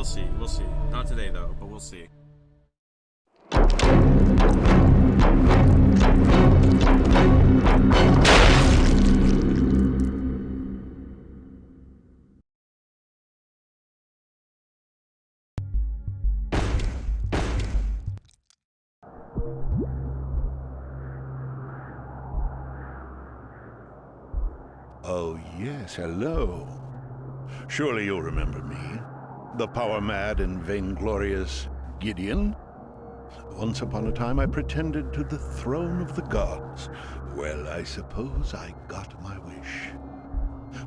see. We'll see. Not today, though, but we'll see. Oh, yes, hello. Surely you'll remember me. The power-mad and vainglorious Gideon? Once upon a time I pretended to the throne of the gods. Well, I suppose I got my wish.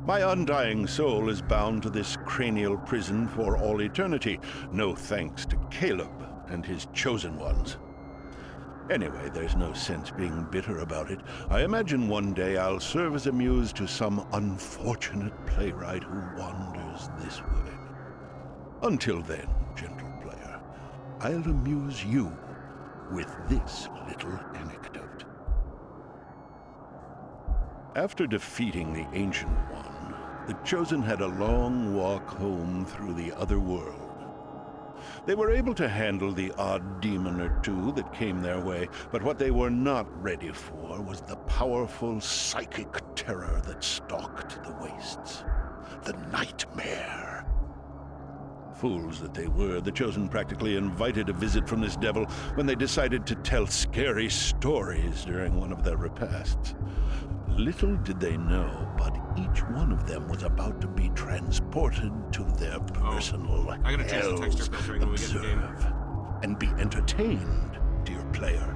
My undying soul is bound to this cranial prison for all eternity, no thanks to Caleb and his chosen ones. Anyway, there's no sense being bitter about it. I imagine one day I'll serve as a muse to some unfortunate playwright who wanders this way. Until then, gentle player, I'll amuse you with this little anecdote. After defeating the Ancient One, the Chosen had a long walk home through the other world. They were able to handle the odd demon or two that came their way, but what they were not ready for was the powerful psychic terror that stalked the wastes. The nightmare. Fools that they were, the Chosen practically invited a visit from this devil when they decided to tell scary stories during one of their repasts. Little did they know, but each one of them was about to be transported to their personal I gotta change the texture filtering when we get in the game. And be entertained, dear player.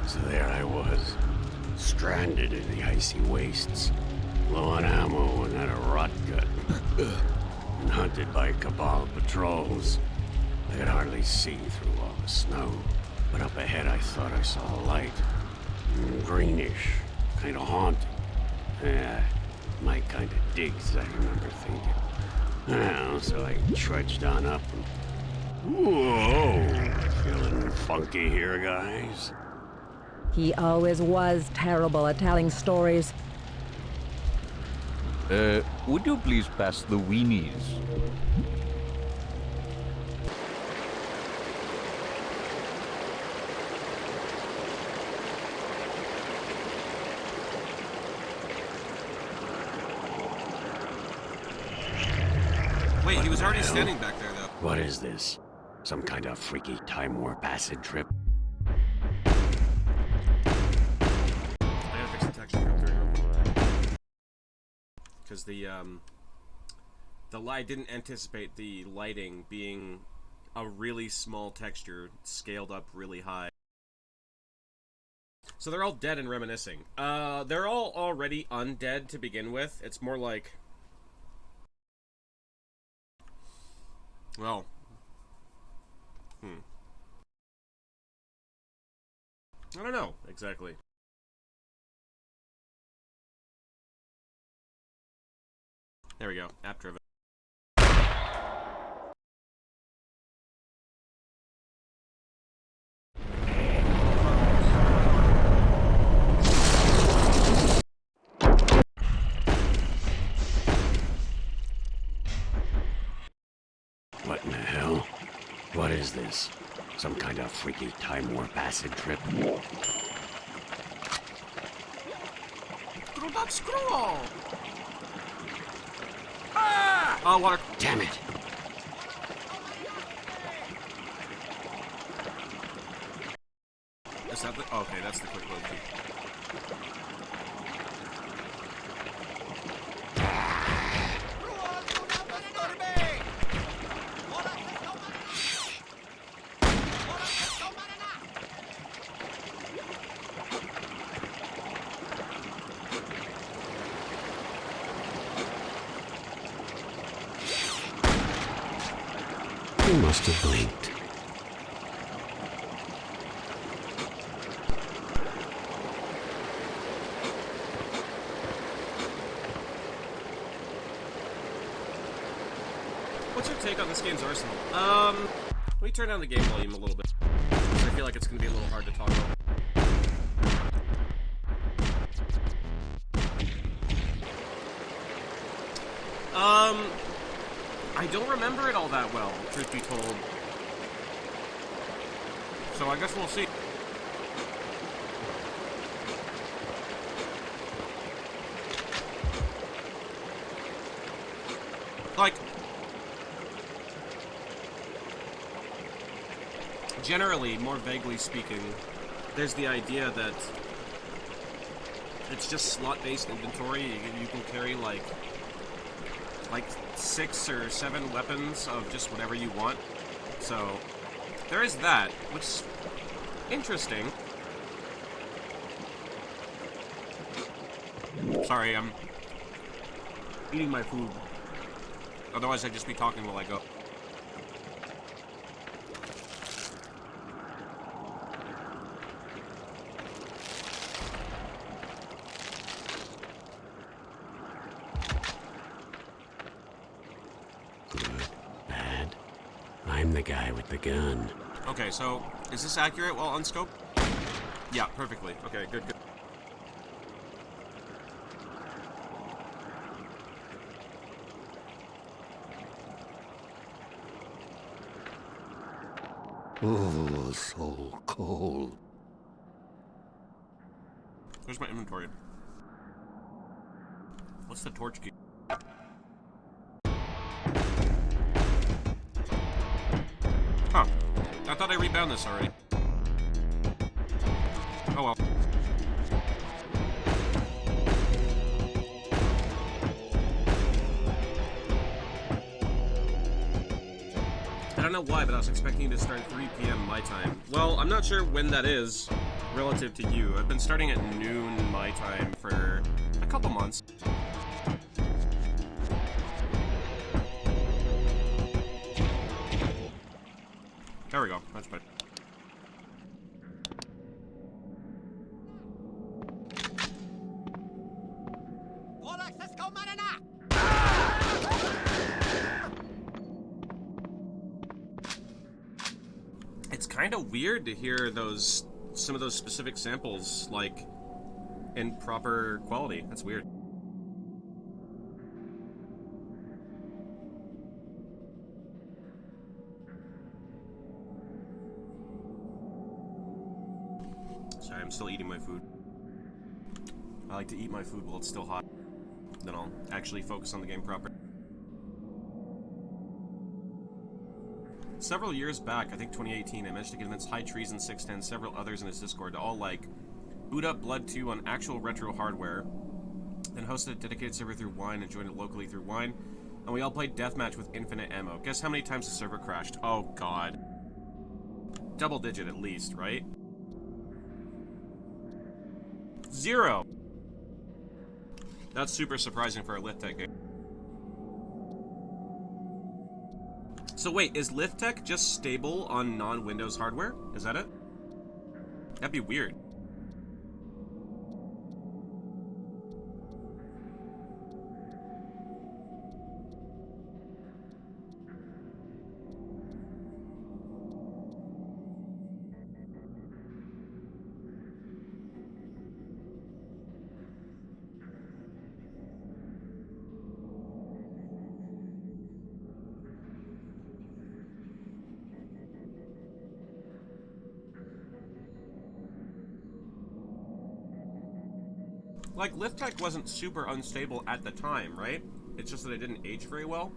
So there I was, stranded in the icy wastes, low on ammo and had a rot gut, and hunted by Cabal patrols. I could hardly see through all the snow. But up ahead I thought I saw a light. Greenish, kind of haunting. Yeah, my kind of digs, I remember thinking. Well, so I trudged on up and... Whoa! Feeling funky here, guys? He always was terrible at telling stories. Would you please pass the weenies? Wait, he was already standing back there, though. What is this? Some kind of freaky time warp acid trip? I gotta fix the texture filtering. Because the light didn't anticipate the lighting being a really small texture scaled up really high. So they're all dead and reminiscing. They're all already undead to begin with. It's more like... Well, I don't know, exactly. There we go, app driven. What in the hell? What is this? Some kind of freaky time warp acid trip? Ah! Oh, water. Damn it! Is that the... Oh, okay, that's the quick load key. He must have blinked. What's your take on this game's arsenal? Let me turn down the game volume a little bit. I feel like it's gonna be a little hard to talk about. I don't remember it all that well, truth be told. So I guess we'll see. Like, generally, more vaguely speaking, there's the idea that it's just slot-based inventory. You can carry like 6 or 7 weapons of just whatever you want. So there is that, which is interesting. Sorry, I'm eating my food. Otherwise, I'd just be talking while I go. Good, bad. I'm the guy with the gun. Okay, so is this accurate while on scope? Yeah, perfectly. Okay, good, good. Oh, so cold. Where's my inventory? What's the torch key? Huh. I thought I rebound this already. Oh well. I don't know why, but I was expecting you to start at 3 p.m. my time. Well, I'm not sure when that is relative to you. I've been starting at noon my time for a couple months. There we go. That's better. It's kind of weird to hear some of those specific samples, like, in proper quality. That's weird. Sorry, I'm still eating my food. I like to eat my food while it's still hot. Then I'll actually focus on the game proper. Several years back, I think 2018, I managed to convince High Treason 610, several others in his Discord to all, like, boot up Blood 2 on actual retro hardware, then hosted a dedicated server through Wine and joined it locally through Wine, and we all played deathmatch with infinite ammo. Guess how many times the server crashed? Oh god. Double digit at least, right? 0! That's super surprising for a Liftech game. So wait, is Liftech just stable on non-Windows hardware? Is that it? That'd be weird. Like, Liftech wasn't super unstable at the time, right? It's just that it didn't age very well.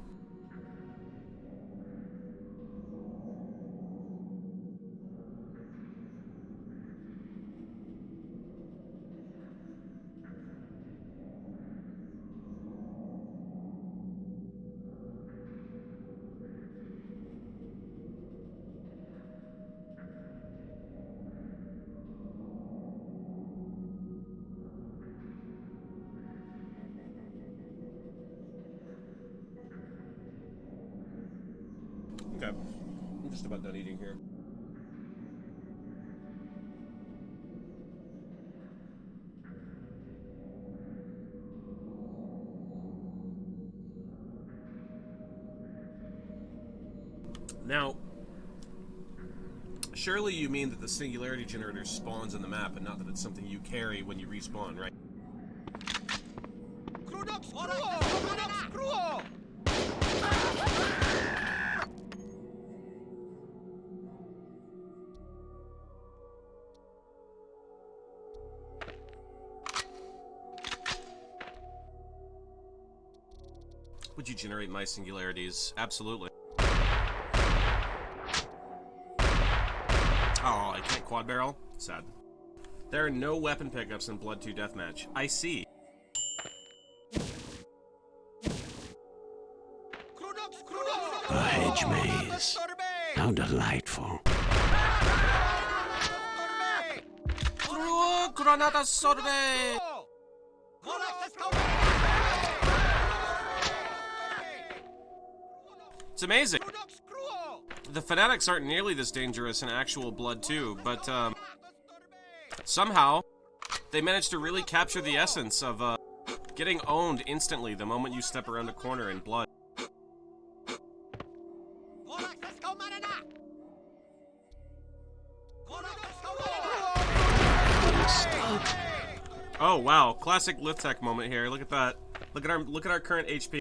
Okay. I'm just about done eating here. Now, surely you mean that the singularity generator spawns in the map and not that it's something you carry when you respawn, right? Would you generate my singularities? Absolutely. Oh, I can't quad barrel? Sad. There are no weapon pickups in Blood 2 Deathmatch. I see. A hedge maze. How delightful. Granada sorbet! It's amazing. The fanatics aren't nearly this dangerous in actual Blood 2, but somehow they managed to really capture the essence of getting owned instantly the moment you step around a corner in Blood. Oh wow, classic Lithtech moment here. Look at that. Look at our current HP.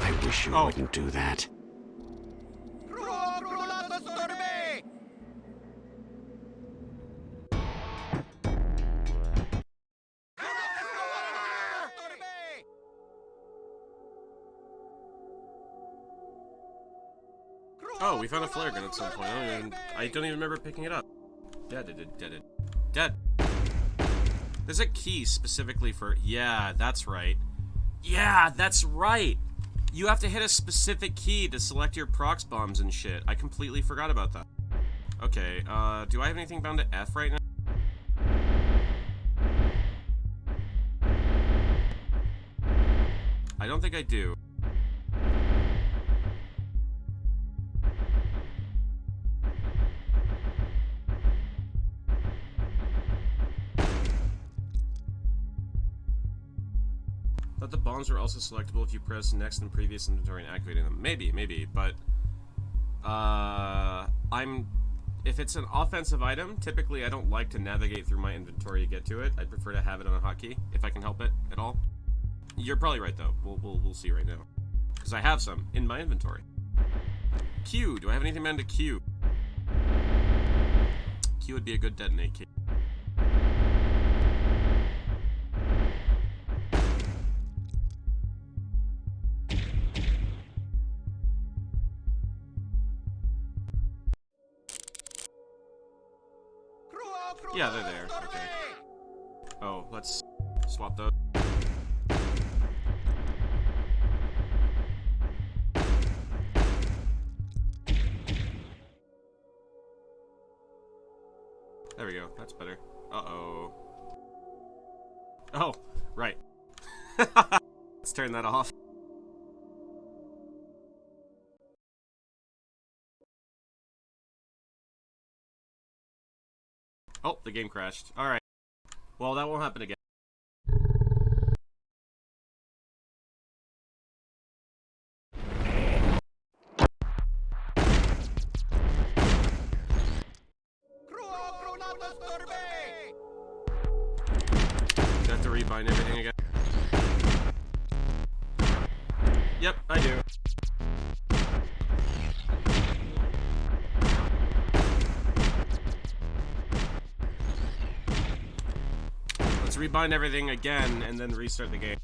I wish you wouldn't do that. Oh, we found a flare gun at some point. I don't even remember picking it up. Dead. There's a key specifically for... Yeah, that's right. Yeah, that's right! You have to hit a specific key to select your prox bombs and shit. I completely forgot about that. Okay, do I have anything bound to F right now? I don't think I do. But the bombs are also selectable if you press next in previous inventory and activating them. Maybe, but if it's an offensive item, typically I don't like to navigate through my inventory to get to it. I'd prefer to have it on a hotkey if I can help it at all. You're probably right though. We'll see right now, because I have some in my inventory. Q. Do I have anything bound to Q? Q would be a good detonate key. Yeah, they're there. Okay. Oh, let's swap those. There we go. That's better. Uh-oh. Oh, right. Let's turn that off. Oh, the game crashed. Alright. Well, that won't happen again. Do I have to rebind everything again? Yep, I do. Let's rebind everything again and then restart the game.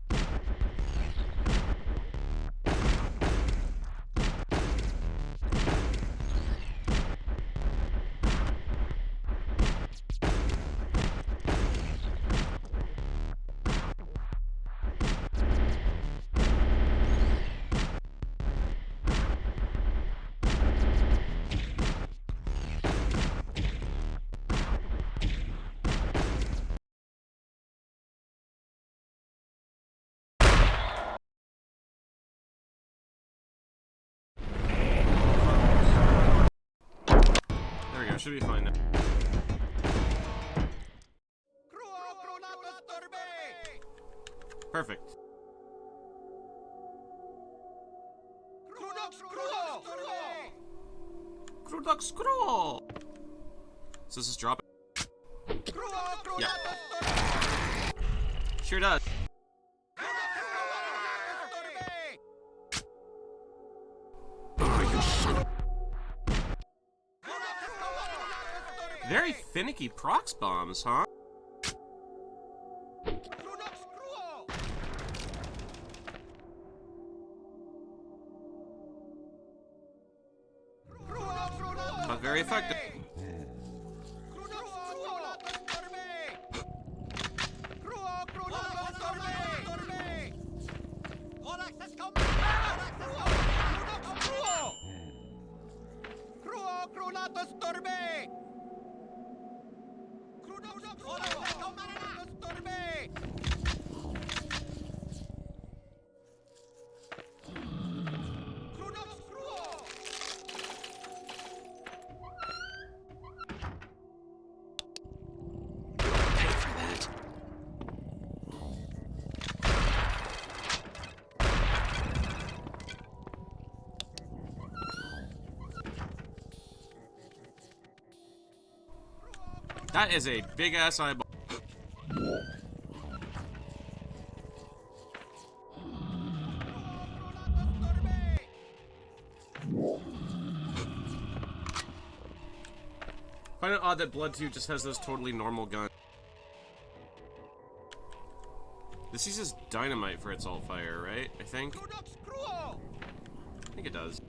There we go, should be fine now. Perfect. Krudok scroll! So does this drop it? Yeah. Sure does. Oh, you son of... Very finicky prox bombs, huh? But very effective. Pay for that. That is a big ass eyeball. Find it odd that Blood 2 just has those totally normal guns. This uses dynamite for its alt fire, right? I think it does.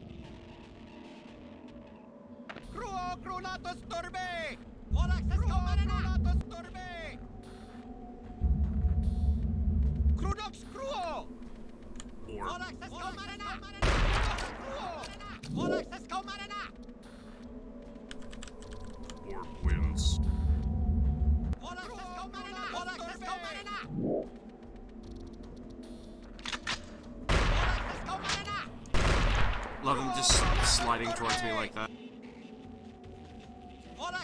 Or wins. Love him just sliding towards me like that.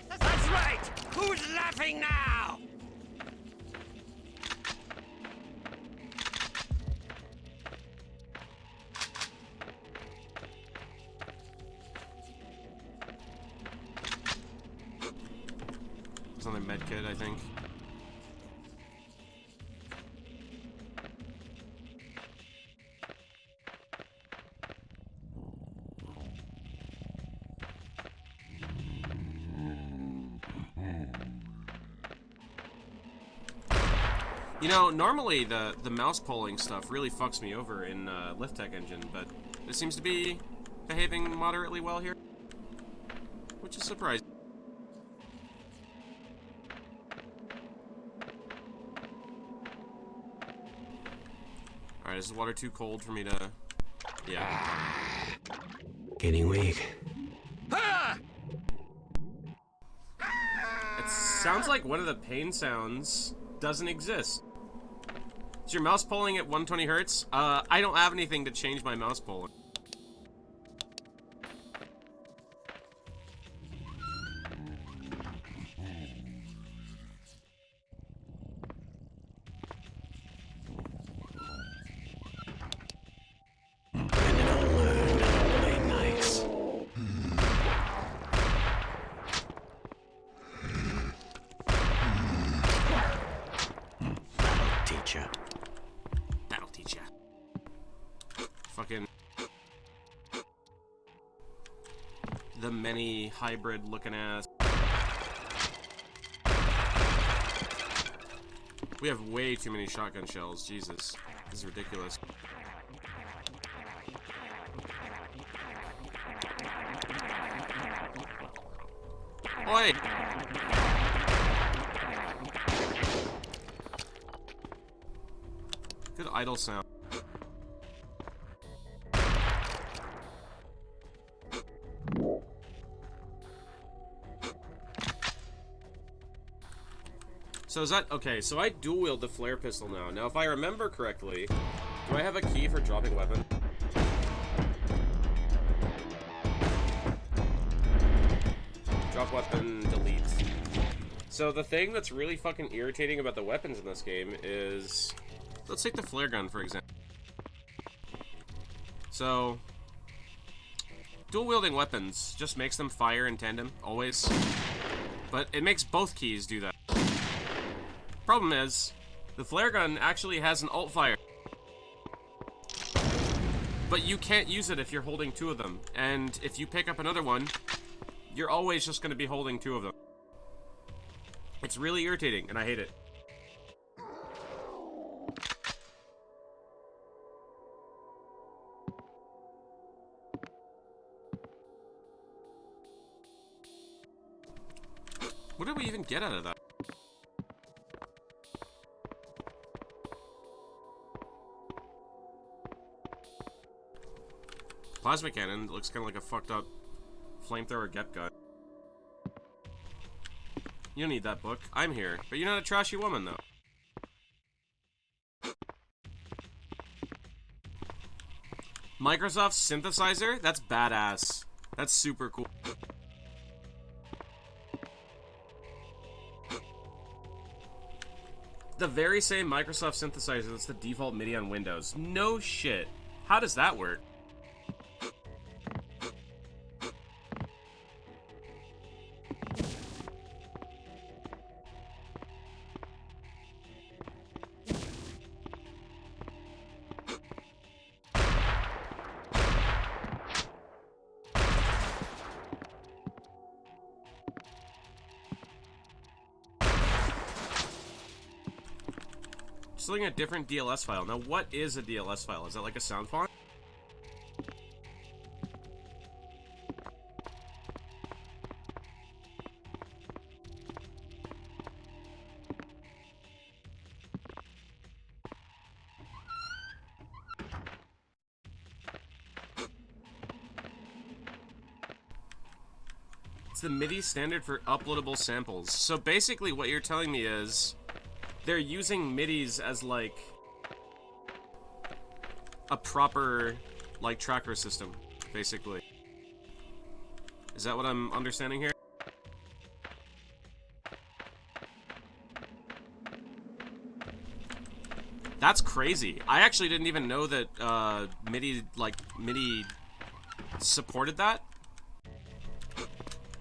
That's right! Who's laughing now? It's on the med kit, I think. You know, normally the mouse polling stuff really fucks me over in Lift Tech Engine, but it seems to be behaving moderately well here, which is surprising. Alright, is the water too cold for me to... Yeah. Getting weak. It sounds like one of the pain sounds doesn't exist. Is your mouse polling at 120 hertz? I don't have anything to change my mouse polling. Nice. That'll teach ya. Fucking... The many hybrid looking ass. We have way too many shotgun shells. Jesus. This is ridiculous. Oi! Good idle sound. So is that... Okay, so I dual wield the flare pistol now. Now, if I remember correctly, do I have a key for dropping weapon? Drop weapon, delete. So the thing that's really fucking irritating about the weapons in this game is... Let's take the flare gun, for example. So... Dual wielding weapons just makes them fire in tandem, always. But it makes both keys do that. Problem is, the flare gun actually has an alt fire. But you can't use it if you're holding two of them. And if you pick up another one, you're always just going to be holding two of them. It's really irritating, and I hate it. What did we even get out of that? Plasma cannon looks kind of like a fucked up flamethrower get gun. You don't need that book. I'm here. But you're not a trashy woman, though. Microsoft synthesizer? That's badass. That's super cool. The very same Microsoft synthesizer that's the default MIDI on Windows. No shit. How does that work? Just looking at a different DLS file. Now, what is a DLS file? Is that like a sound font? It's the MIDI standard for uploadable samples. So basically what you're telling me is they're using MIDIs as, like, a proper, like, tracker system, basically. Is that what I'm understanding here? That's crazy. I actually didn't even know that, MIDI supported that.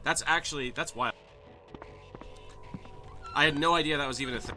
That's wild. I had no idea that was even a thing.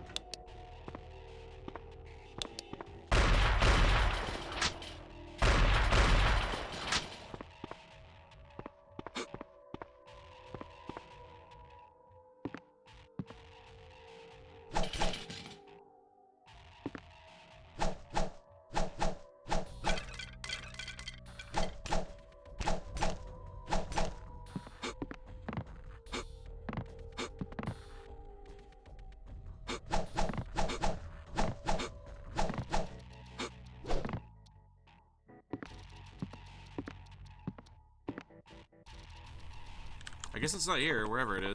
I guess it's not here, wherever it is.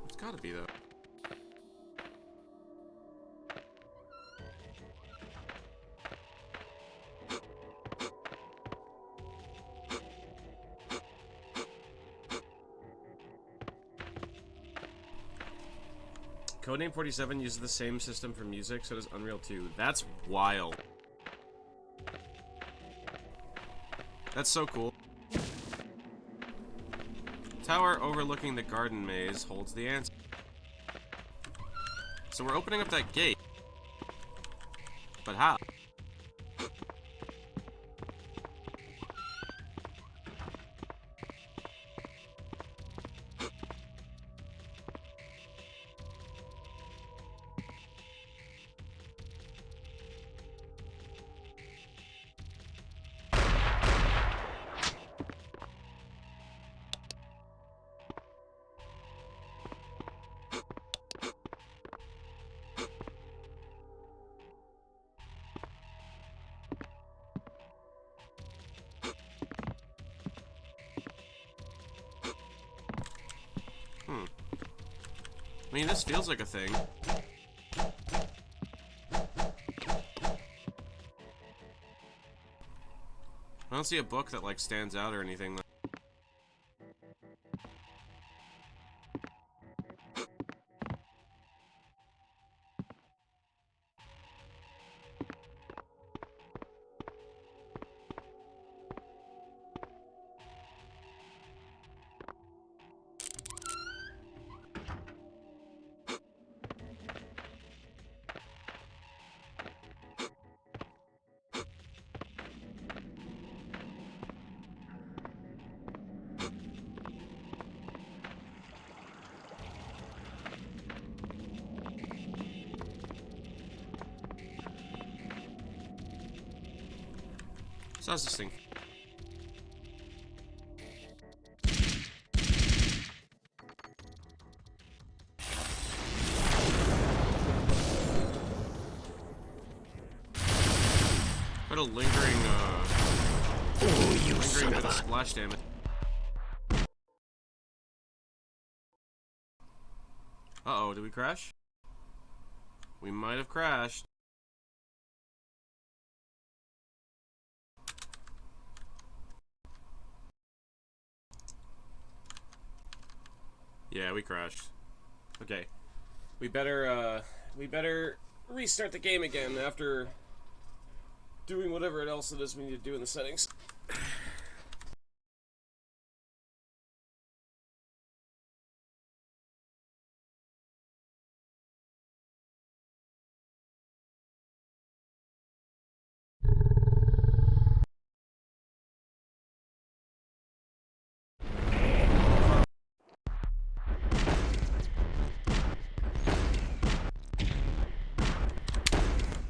It's gotta be, though. Codename 47 uses the same system for music, so does Unreal 2. That's wild. That's so cool. Tower overlooking the garden maze holds the answer. So we're opening up that gate. But how? I mean, this feels like a thing. I don't see a book that, like, stands out or anything. So how's this thing? What a lingering, Oh, you lingering son bit of of a... splash damage. Uh-oh, did we crash? We might have crashed. Yeah, we crashed. Okay. We better restart the game again after doing whatever else it is we need to do in the settings.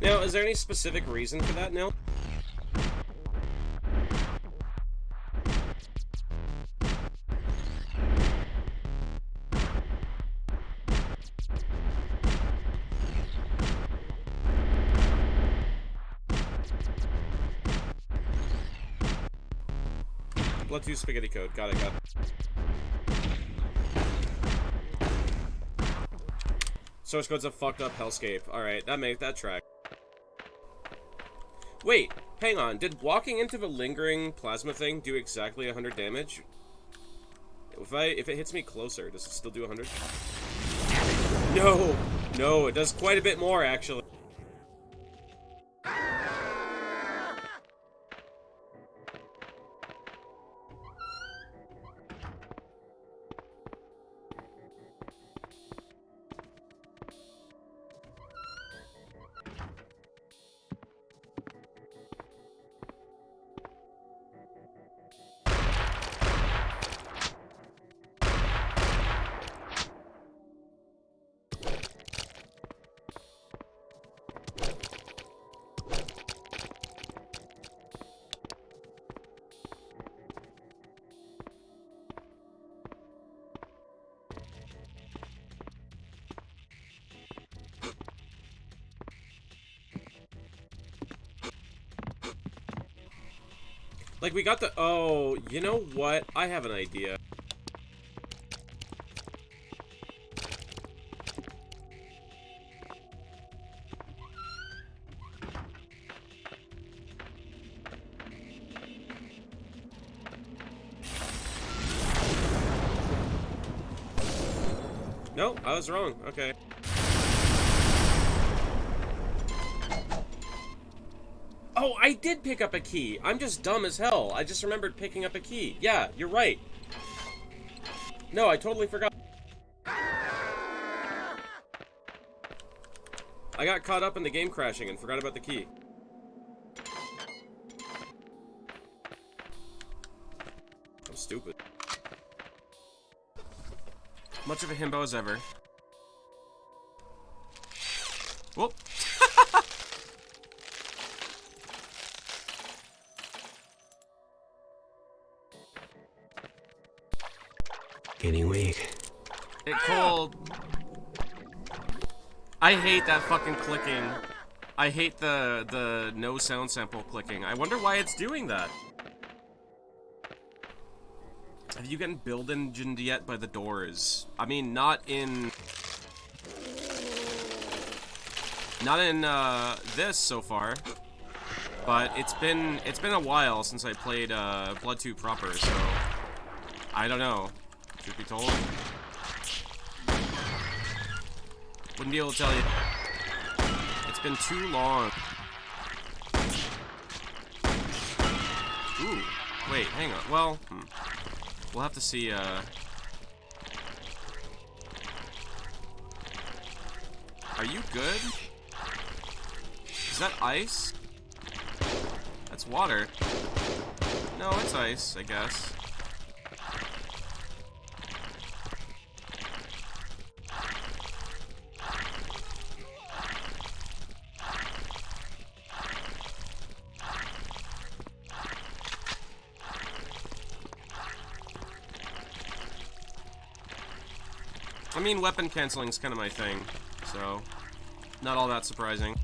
Now, is there any specific reason for that now? Blood 2 spaghetti code. Got it. Source code's a fucked up hellscape. Alright, that track. Wait, hang on. Did walking into the lingering plasma thing do exactly 100 damage? If it hits me closer, does it still do 100? No, it does quite a bit more, actually. Like, we got the... Oh, you know what? I have an idea. No, I was wrong. Okay. Oh, I did pick up a key. I'm just dumb as hell. I just remembered picking up a key. Yeah, you're right. No, I totally forgot. I got caught up in the game crashing and forgot about the key. I'm stupid. Much of a himbo as ever. Whoop. Getting weak. It cold. I hate that fucking clicking. I hate the no sound sample clicking. I wonder why it's doing that. Have you gotten build engined yet by the doors? I mean, not in this so far, but it's been a while since I played Blood 2 proper, so I don't know. Truth be told, wouldn't be able to tell you. It's been too long. Ooh, wait, hang on. Well, we'll have to see. Are you good? Is that ice? That's water. No, it's ice, I guess. I mean, weapon canceling's kind of my thing, so not all that surprising.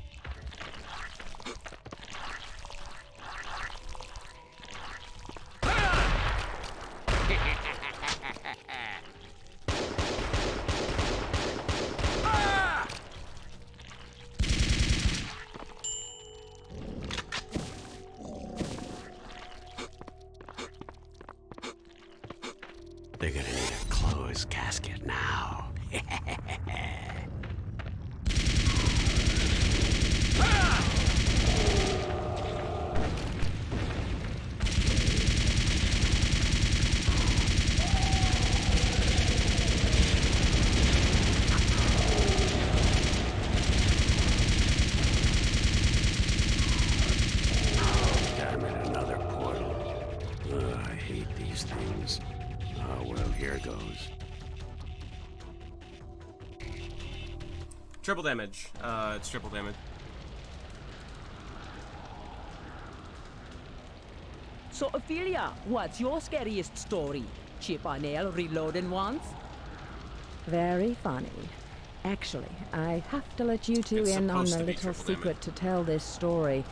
They're gonna need a closed casket now. Damn it, another portal. I hate these things. Oh, well, here goes. Triple damage. It's triple damage. So, Ophelia, what's your scariest story? Chip on nail reloading once? Very funny. Actually, I have to let you two It's in on supposed the to be little triple secret to tell this story.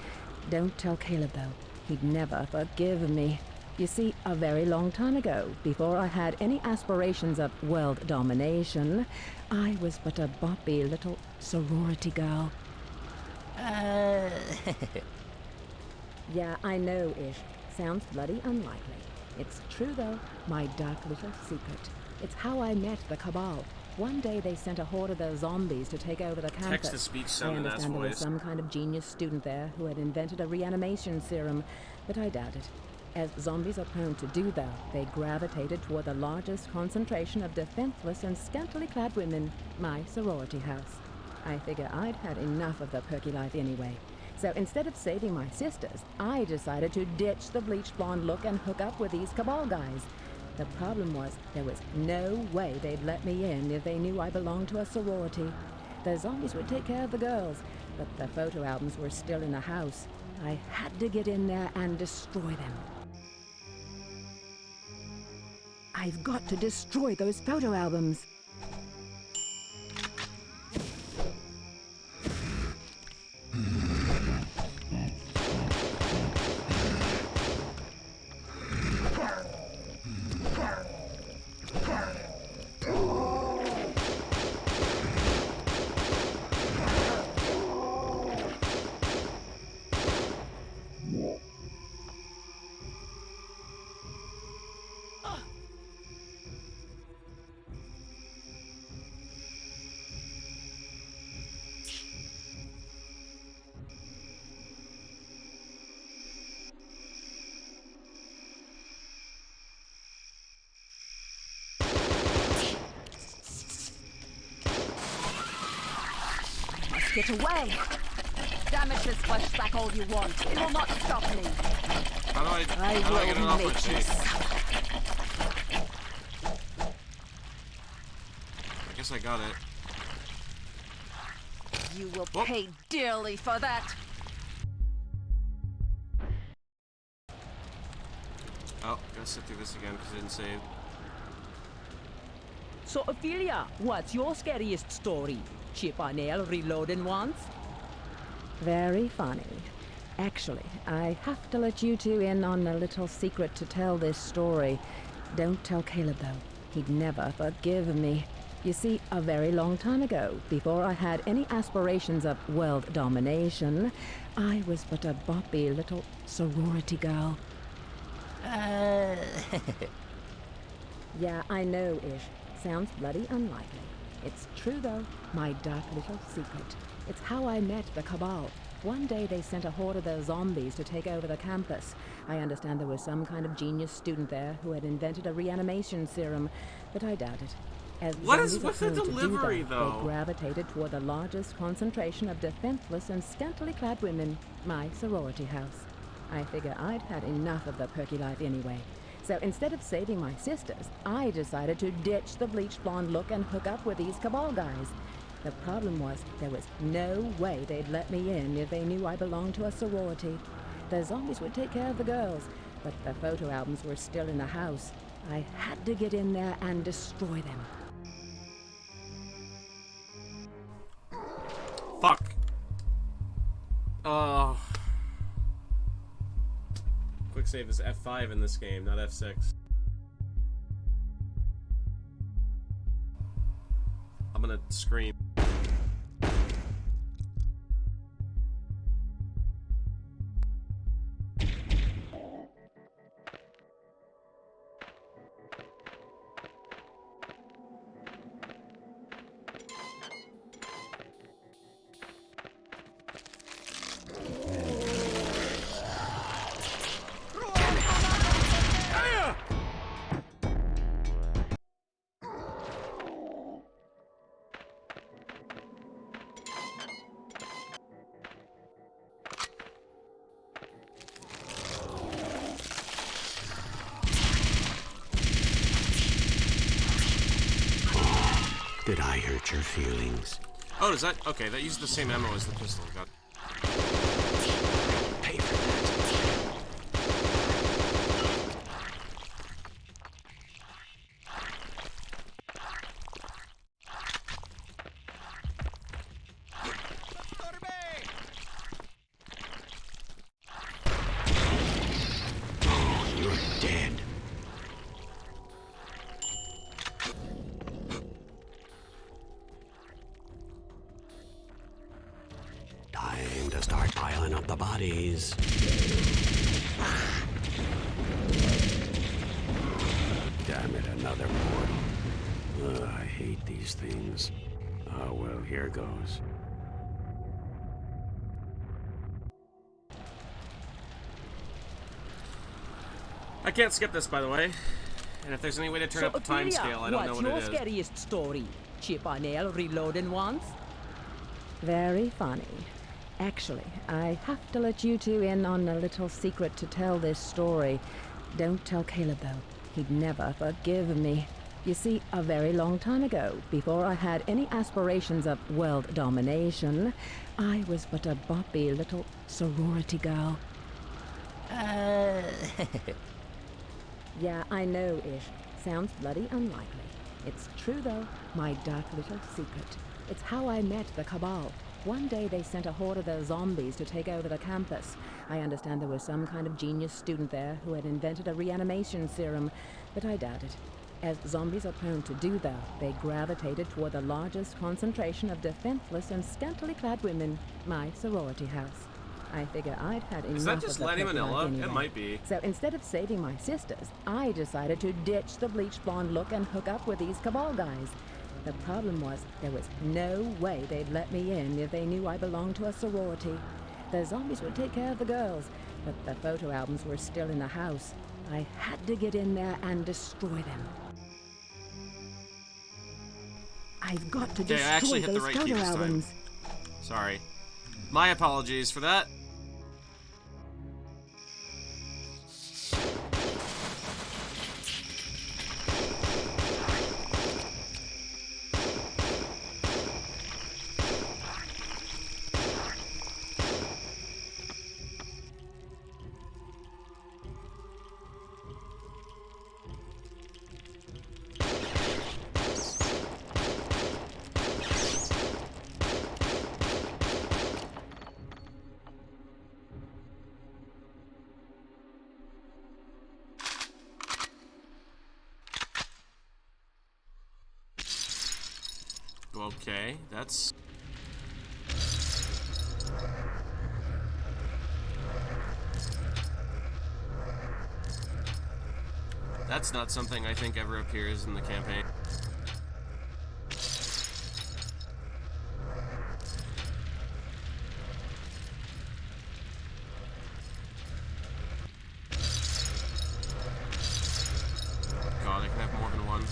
Don't tell Caleb, though. He'd never forgive me. You see, a very long time ago, before I had any aspirations of world domination, I was but a boppy little sorority girl. Yeah, I know, Ish. Sounds bloody unlikely. It's true, though. My dark little secret. It's how I met the Cabal. One day they sent a horde of those zombies to take over the campus. Text-to-speech I sound in that understand there was voice. some kind of genius student there who had invented a reanimation serum, but I doubt it. As zombies are prone to do, though, they gravitated toward the largest concentration of defenseless and scantily clad women, my sorority house. I figure I'd had enough of the perky life anyway. So instead of saving my sisters, I decided to ditch the bleached blonde look and hook up with these Cabal guys. The problem was, there was no way they'd let me in if they knew I belonged to a sorority. The zombies would take care of the girls, but the photo albums were still in the house. I had to get in there and destroy them. I've got to destroy those photo albums. Get away! Damage this flashback all you want. It will not stop me. How do I get it off my face? I guess I got it. You will Whoop. pay dearly for that. Oh, gotta sit through this again because I didn't save. So, Ophelia, what's your scariest story? Chip on nail reloading once? Very funny. Actually, I have to let you two in on a little secret to tell this story. Don't tell Caleb, though. He'd never forgive me. You see, a very long time ago, before I had any aspirations of world domination, I was but a boppy little sorority girl. Yeah, I know, Ish. Sounds bloody unlikely. It's true, though. My dark little secret. It's how I met the Cabal. One day they sent a horde of those zombies to take over the campus. I understand there was some kind of genius student there who had invented a reanimation serum, but I doubt it. As What is zombies are with the prone to do delivery, that, though? They gravitated toward the largest concentration of defenseless and scantily clad women, my sorority house. I figure I'd had enough of the perky life anyway. So instead of saving my sisters, I decided to ditch the bleached blonde look and hook up with these Cabal guys. The problem was, there was no way they'd let me in if they knew I belonged to a sorority. The zombies would take care of the girls, but the photo albums were still in the house. I had to get in there and destroy them. quick save is F5 in this game, not F6. I'm gonna scream. Did I hurt your feelings? Oh, does that? Okay, that uses the same ammo as the pistol. Got. Pay for that. Oh, you're dead. Time to start piling up the bodies. Damn it, another portal. Ugh, I hate these things. Oh, well, here goes. I can't skip this, by the way. And if there's any way to turn up the time scale, I don't know what it is. What's your scariest story? Chip on nail reloading once? Very funny. Actually, I have to let you two in on a little secret to tell this story. Don't tell Caleb, though. He'd never forgive me. You see, a very long time ago, before I had any aspirations of world domination, I was but a boppy little sorority girl. Yeah, I know, Ish. Sounds bloody unlikely. It's true, though. My dark little secret. It's how I met the Cabal. One day they sent a horde of those zombies to take over the campus. I understand there was some kind of genius student there who had invented a reanimation serum, but I doubt it. As zombies are prone to do, though, they gravitated toward the largest concentration of defenseless and scantily clad women, my sorority house. I figure I'd had enough Is that just of the Lanny petty life Manila? anyway. It might be. So instead of saving my sisters, I decided to ditch the bleached blonde look and hook up with these Cabal guys. The problem was, there was no way they'd let me in if they knew I belonged to a sorority. The zombies would take care of the girls, but the photo albums were still in the house. I had to get in there and destroy them. I've got to Okay, I actually destroy hit the those right key photo this time. albums. Sorry. My apologies for that. Okay, that's... That's not something I think ever appears in the campaign. God, I can have more than one.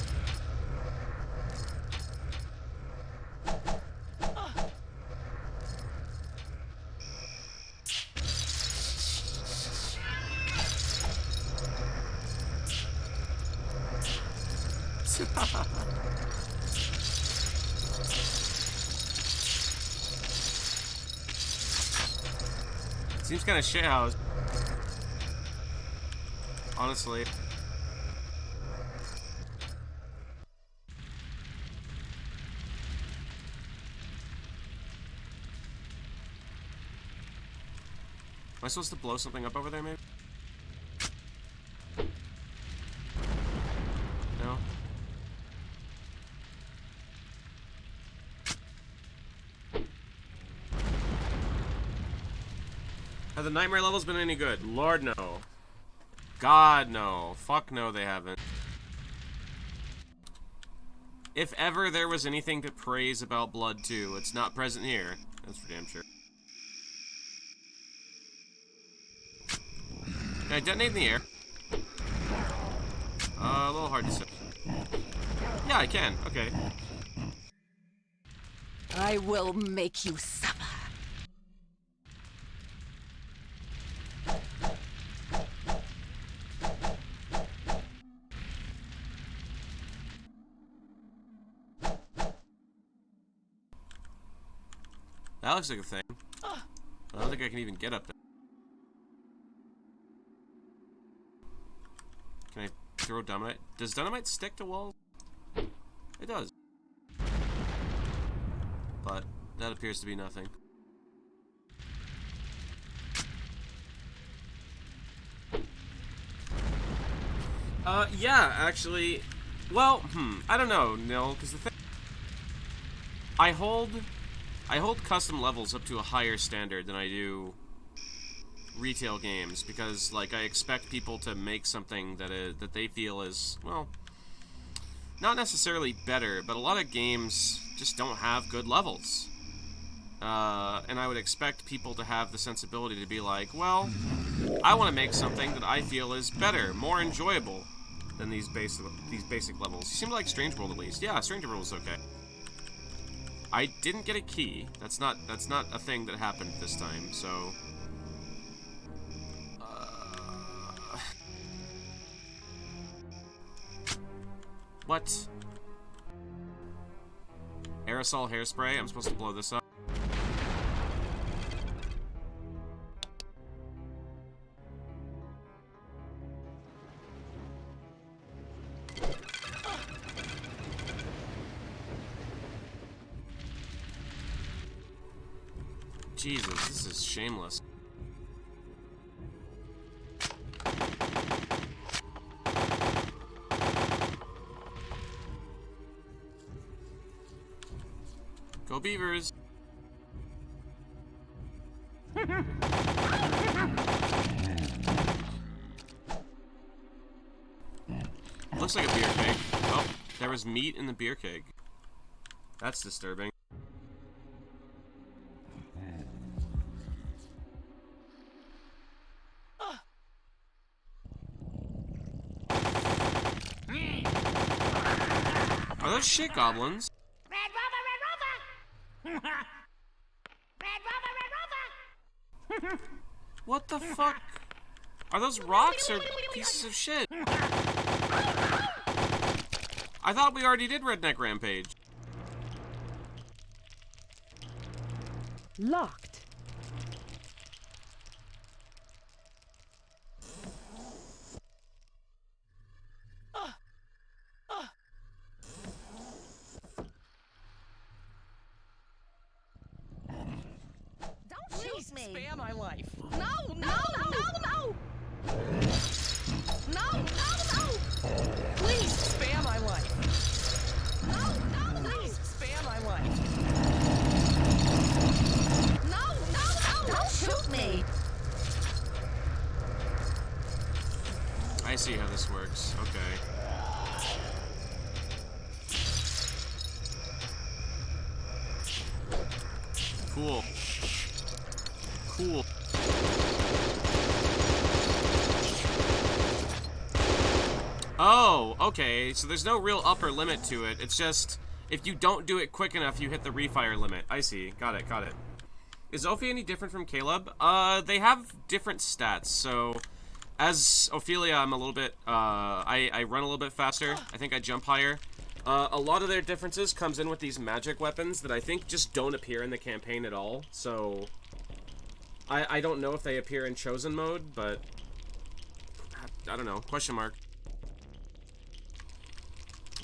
Seems kind of shithoused. Honestly. Am I supposed to blow something up over there, maybe? Have the nightmare levels been any good? Lord, no. God, no. Fuck no, they haven't. If ever there was anything to praise about Blood 2, it's not present here. That's for damn sure. Can I detonate in the air? A little hard to say. Yeah, I can. Okay. I will make you suffer. That looks like a thing. I don't think I can even get up there. Can I throw dynamite? Does dynamite stick to walls? It does. But that appears to be nothing. Yeah, actually, well, I don't know, no, because the thing, I hold custom levels up to a higher standard than I do retail games, because, like, I expect people to make something that they feel is, well, not necessarily better, but a lot of games just don't have good levels. And I would expect people to have the sensibility to be like, well, I want to make something that I feel is better, more enjoyable than these basic levels. Seemed like Strange World at least. Yeah, Strange World was okay. I didn't get a key. That's not a thing that happened this time. So, what? Aerosol hairspray. I'm supposed to blow this up. Jesus, this is shameless. Go Beavers! Looks like a beer keg. Oh, there was meat in the beer keg. That's disturbing. Are those shit goblins? Red Rover, Red Rover! Red Rover, Red Rover! What the fuck? Are those rocks or pieces of shit? I thought we already did Redneck Rampage. Locked. Don't shoot me. Spare my life. No, no, no, no, no. No, no, no. Please spare my life. No, no, no. Please spare my life. No, no, no. Don't shoot me. I see how this works. Okay. Cool. Cool. Oh, okay. So there's no real upper limit to it. It's just, if you don't do it quick enough, you hit the refire limit. I see. Got it, got it. Is Ophi any different from Caleb? They have different stats, so... As Ophelia, I'm a little bit, I run a little bit faster. I think I jump higher. A lot of their differences comes in with these magic weapons that I think just don't appear in the campaign at all, so... I don't know if they appear in Chosen mode, but... I don't know, question mark.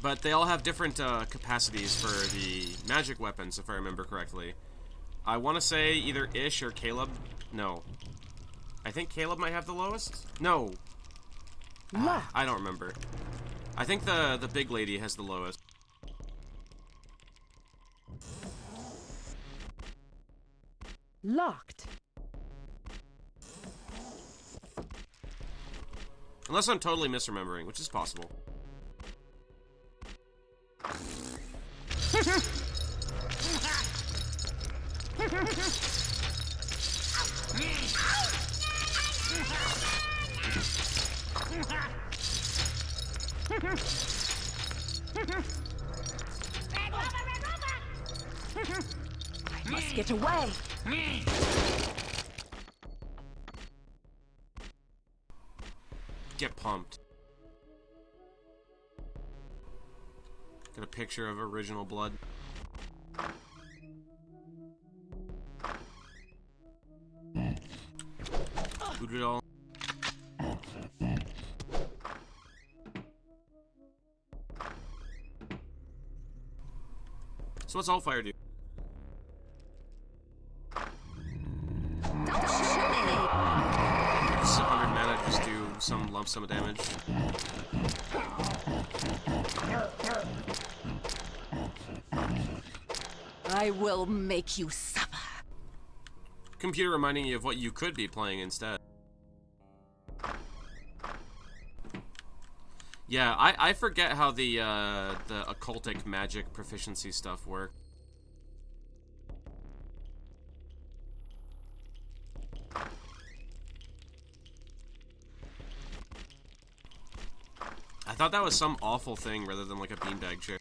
But they all have different, capacities for the magic weapons, if I remember correctly. I want to say either Ish or Caleb. No. I think Caleb might have the lowest? No. I don't remember. I think the big lady has the lowest. Locked. Unless I'm totally misremembering, which is possible. I must get away. Get pumped. Got a picture of original blood. Voodoo doll. So what's all fire do? Don't shoot me! Does 100 mana just do some lump sum of damage? I will make you suffer. Computer reminding you of what you could be playing instead. Yeah, I forget how the occultic magic proficiency stuff works. I thought that was some awful thing rather than like a beanbag chair.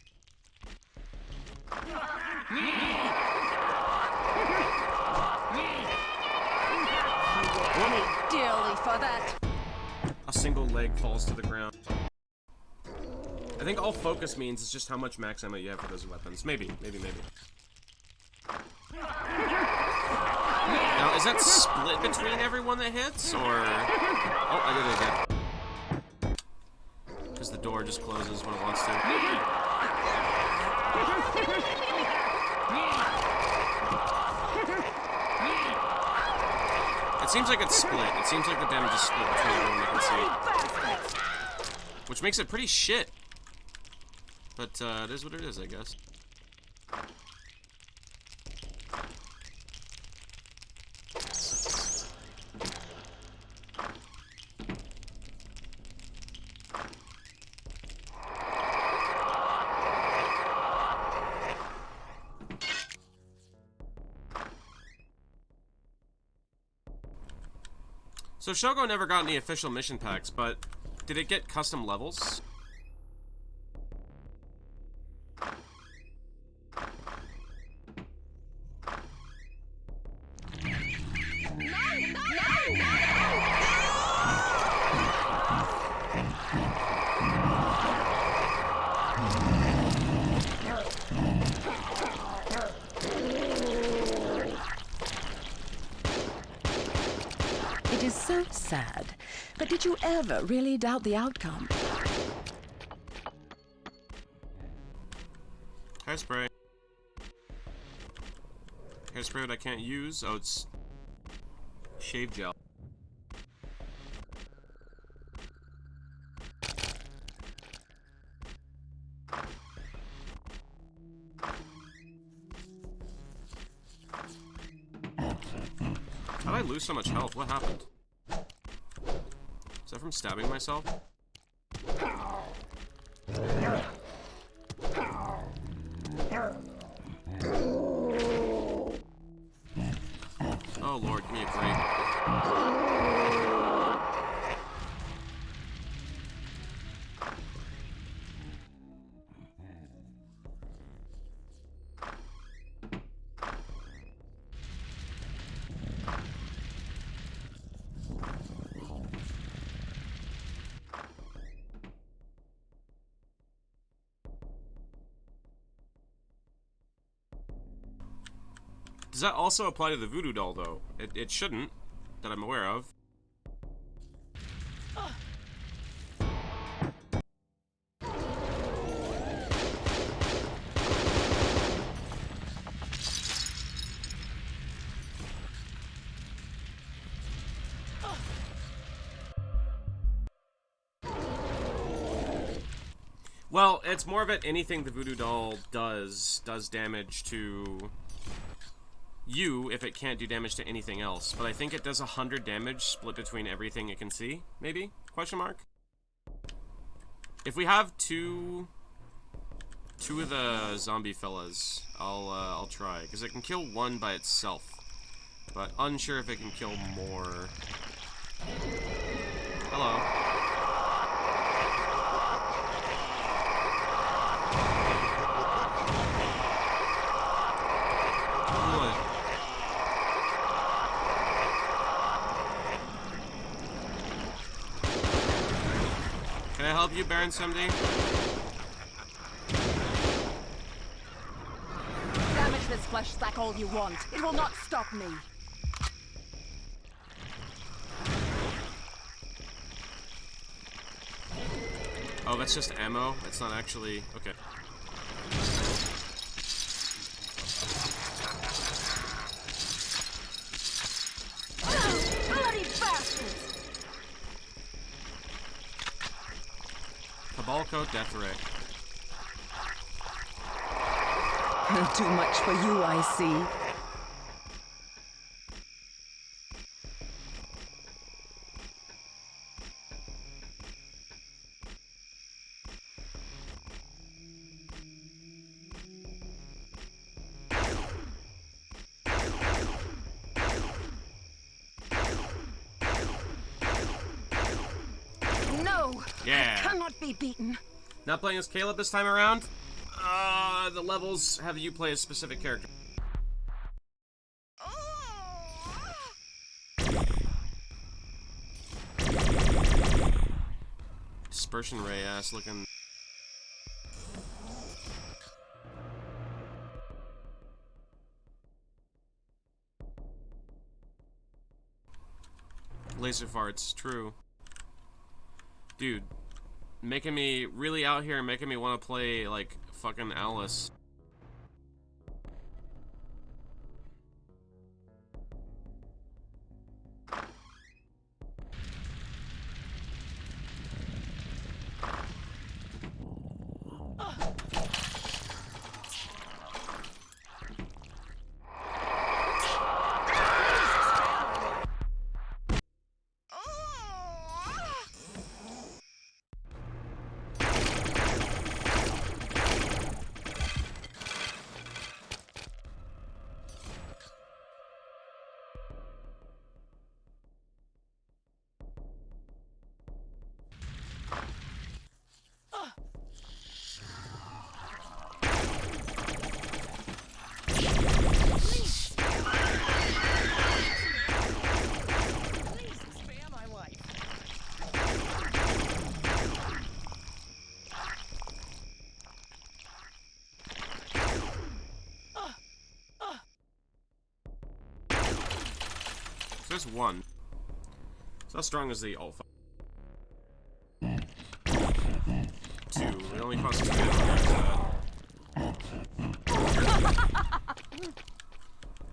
Dearly for that. A single leg falls to the ground. I think all focus means is just how much max ammo you have for those weapons. Maybe. Now, is that split between everyone that hits, or... Oh, I did it again. Because the door just closes when it wants to. It seems like it's split. It seems like the damage is split between everyone that can see. Which makes it pretty shit. But, it is what it is, I guess. So Shogo never got any official mission packs, but did it get custom levels? It is so sad. But did you ever really doubt the outcome? Hairspray. Hairspray that I can't use. Oh, it's shave gel. How'd I lose so much health? What happened? Is that from stabbing myself? Oh lord, give me a break. Does that also apply to the voodoo doll, though? It shouldn't, that I'm aware of. Well, it's more of it, anything the voodoo doll does damage to you if it can't do damage to anything else. But I think it does 100 damage split between everything it can see, maybe? Question mark? If we have two of the zombie fellas, I'll try, because it can kill one by itself, but unsure if it can kill more. Hello. What? Can I help you, Baron Someday? Damage this flesh sack all you want. It will not stop me. Oh, that's just ammo? It's not actually... Okay. Bloody bastards! Cabal Coat Death Ray. Too much for you, I see. No! Yeah. I cannot be beaten. Not playing as Caleb this time around? The levels have you play a specific character. Dispersion Ray ass looking. Laser farts, true. Dude, making me really out here, making me want to play like fucking Alice. There's one. So how strong is the alpha? 2. It only costs 2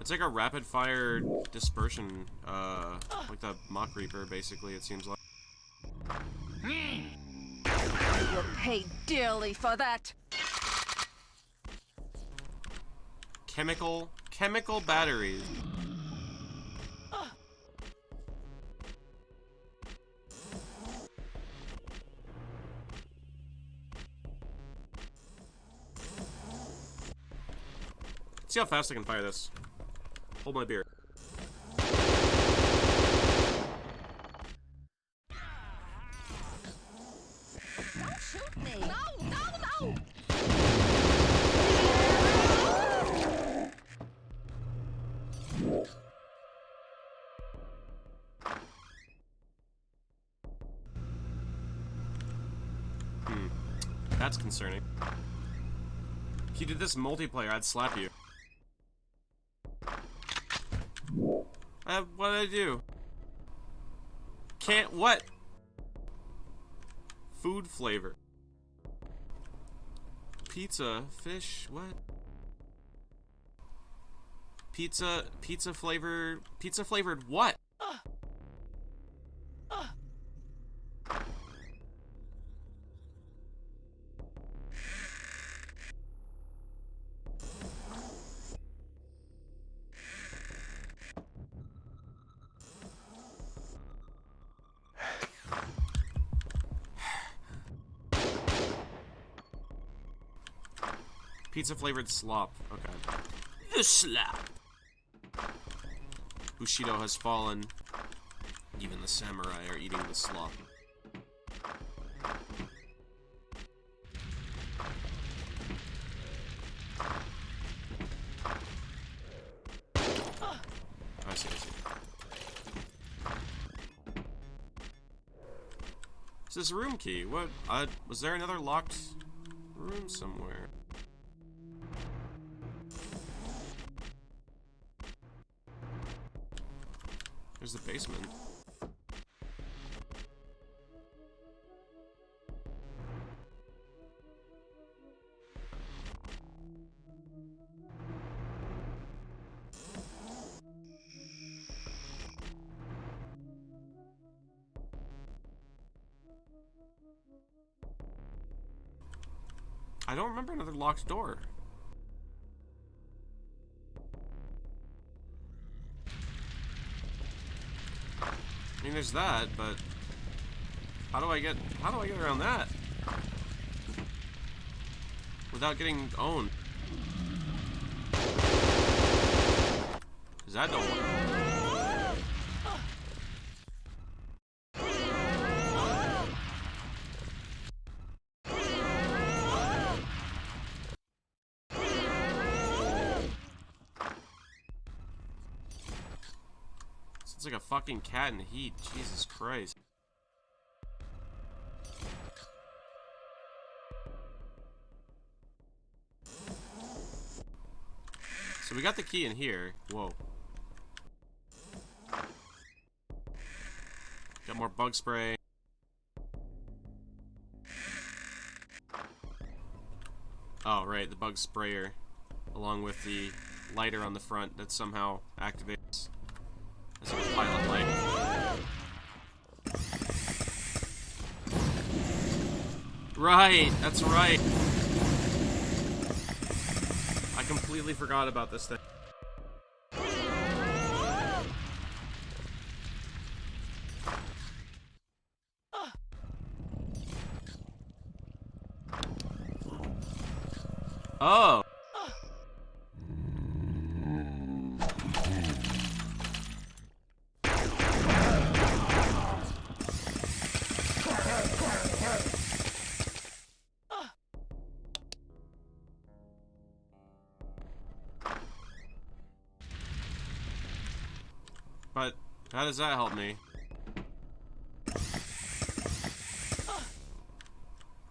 It's like a rapid fire dispersion, like the Mock Reaper, basically, it seems like. You'll pay dearly for that. Chemical batteries. See how fast I can fire this. Hold my beer. Don't shoot me. No, no, no. That's concerning. If you did this multiplayer, I'd slap you. What did I do? Can't what? Food flavor. Pizza, fish, what? Pizza flavored what? Pizza-flavored slop. Okay. The slop. Bushido has fallen. Even the samurai are eating the slop. I see, I see. This is room key. What? Was there another locked room somewhere? There's the basement. I don't remember another locked door. I mean, there's that, but how do I get around that without getting owned? Cause that don't work. It's like a fucking cat in heat. Jesus Christ. So we got the key in here. Whoa. Got more bug spray. Oh, right, the bug sprayer. Along with the lighter on the front that somehow activates as a pilot light. Right, that's right. I completely forgot about this thing. Oh. But how does that help me?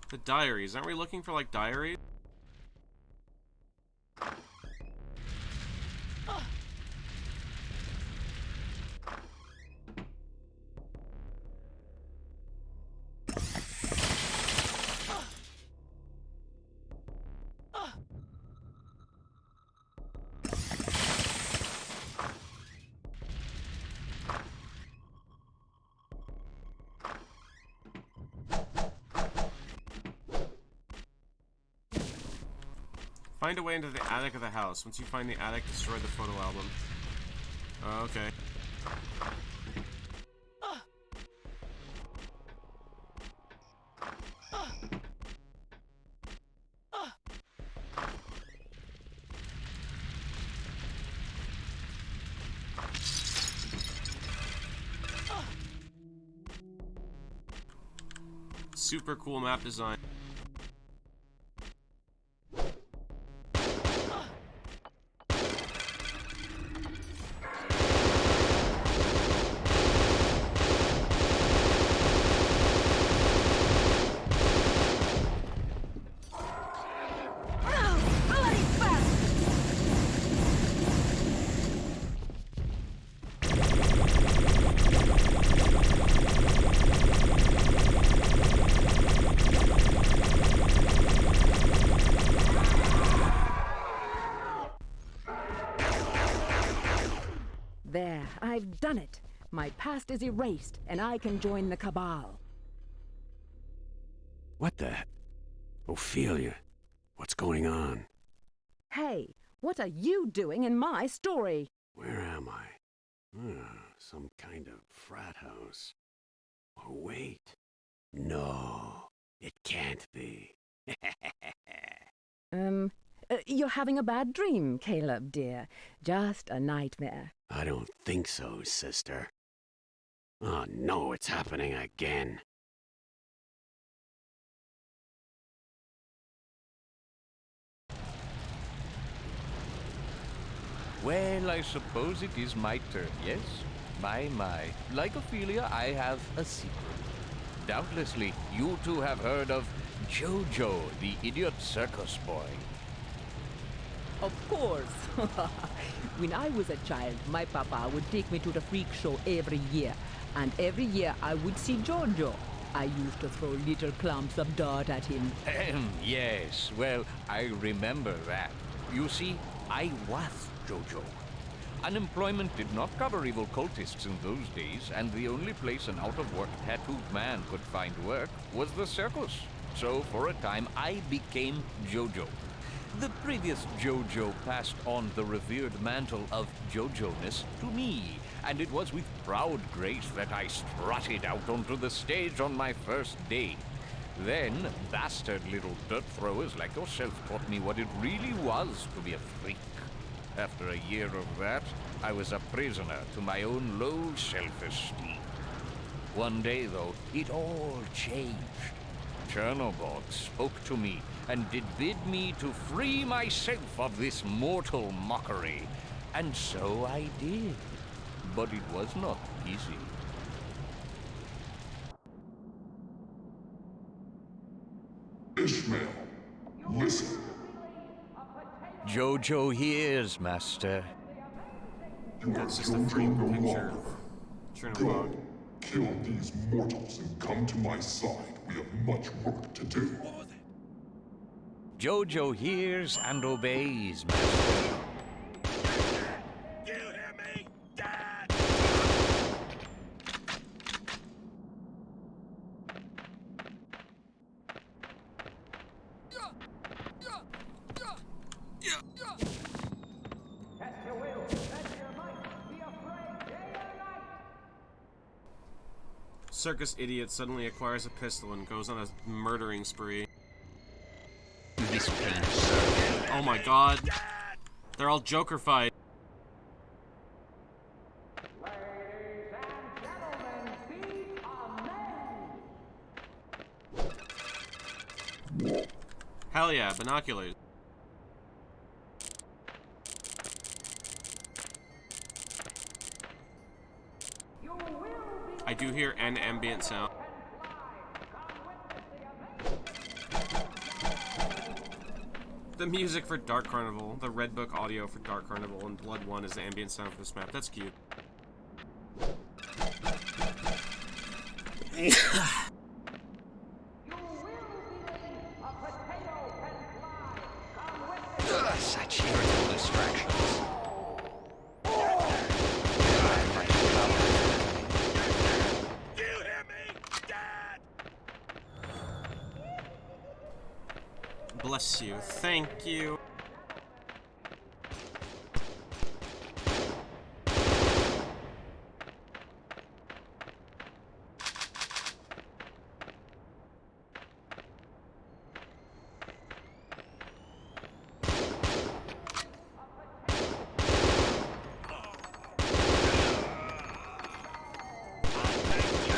The diaries. Aren't we looking for, like, diaries? Find a way into the attic of the house. Once you find the attic, destroy the photo album. Okay. Super cool map design. There, I've done it. My past is erased, and I can join the Cabal. What the? Ophelia, what's going on? Hey, what are you doing in my story? Where am I? Some kind of frat house. Oh, wait. No, it can't be. you're having a bad dream, Caleb, dear. Just a nightmare. I don't think so, sister. Oh no, it's happening again. Well, I suppose it is my turn, yes? My. Like Ophelia, I have a secret. Doubtlessly, you two have heard of Jojo, the idiot circus boy. Of course. When I was a child, my papa would take me to the freak show every year. And every year I would see Jojo. I used to throw little clumps of dirt at him. Yes, well, I remember that. You see, I was Jojo. Unemployment did not cover evil cultists in those days, and the only place an out-of-work tattooed man could find work was the circus. So, for a time, I became Jojo. The previous Jojo passed on the revered mantle of Jojo-ness to me, and it was with proud grace that I strutted out onto the stage on my first day. Then, bastard little dirt throwers like yourself taught me what it really was to be a freak. After a year of that, I was a prisoner to my own low self-esteem. One day, though, it all changed. Chernobog spoke to me and did bid me to free myself of this mortal mockery. And so I did. But it was not easy. Ishmael, listen. Jojo hears, Master. You are That's just a Jojo framed no picture longer. of Chernobog. Go, kill these mortals and come to my side. We have much work to do. Jojo hears and obeys, Master. Do you hear me, Dad? Circus idiot suddenly acquires a pistol and goes on a murdering spree. This pain surge. Oh my god. They're all Joker-fied. Hell yeah, binoculars. I do hear an ambient sound. The music for Dark Carnival, the Red Book audio for Dark Carnival, and Blood 1 is the ambient sound for this map. That's cute. Such irritable distractions. Do you hear me, Dad? Bless you. Thank you.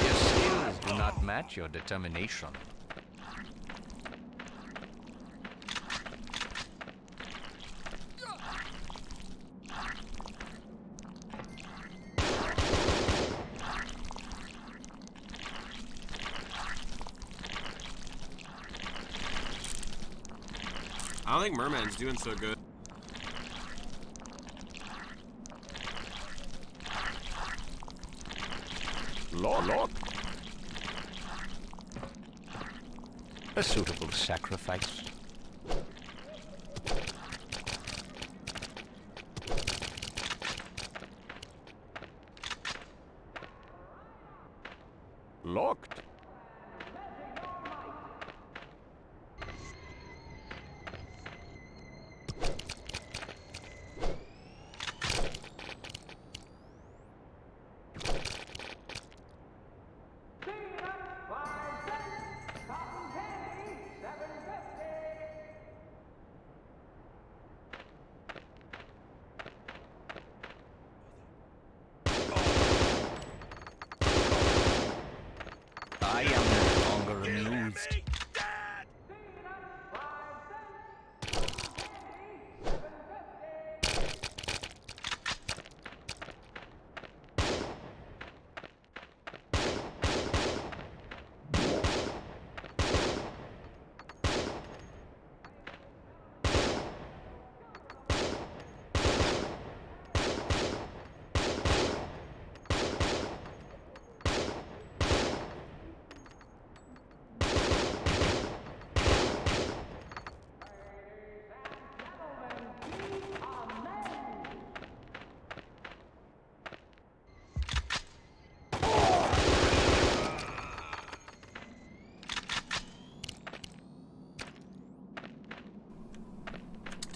Your skills do not match your determination. I don't think Merman's doing so good. Lock. A suitable sacrifice. Locked.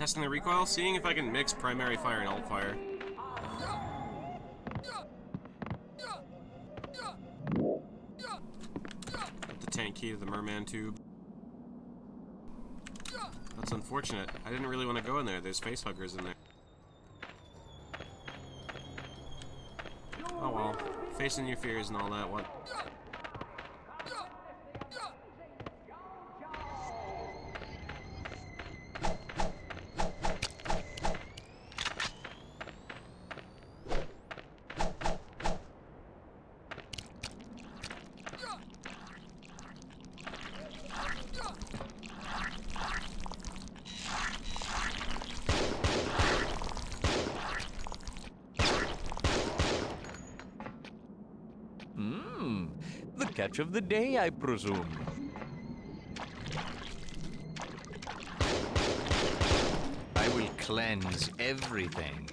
Testing the recoil, seeing if I can mix primary fire and alt fire. Put the tank key to the merman tube. That's unfortunate. I didn't really want to go in there. There's facehuggers in there. Oh well. Facing your fears and all that, what? The catch of the day, I presume. I will cleanse everything.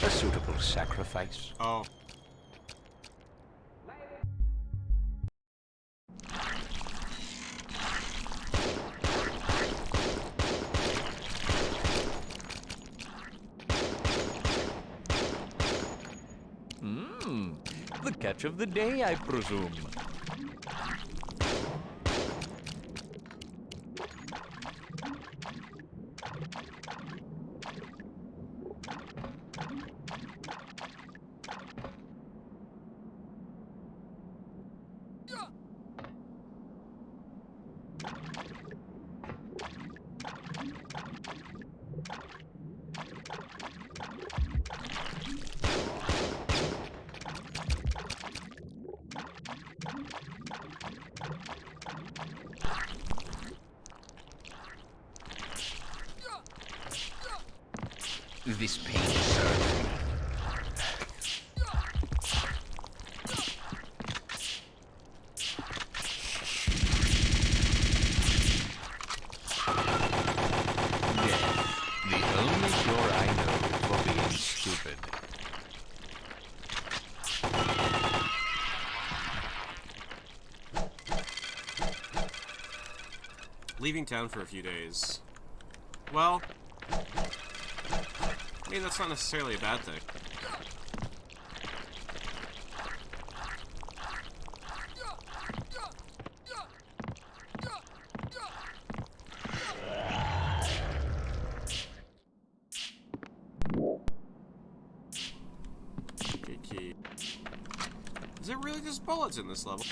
A suitable sacrifice. Oh. The catch of the day, I presume. This pain is certain. Death, the only cure I know for being stupid. Leaving town for a few days. Well, I mean, that's not necessarily a bad thing. Okay, key. Is it really just bullets in this level?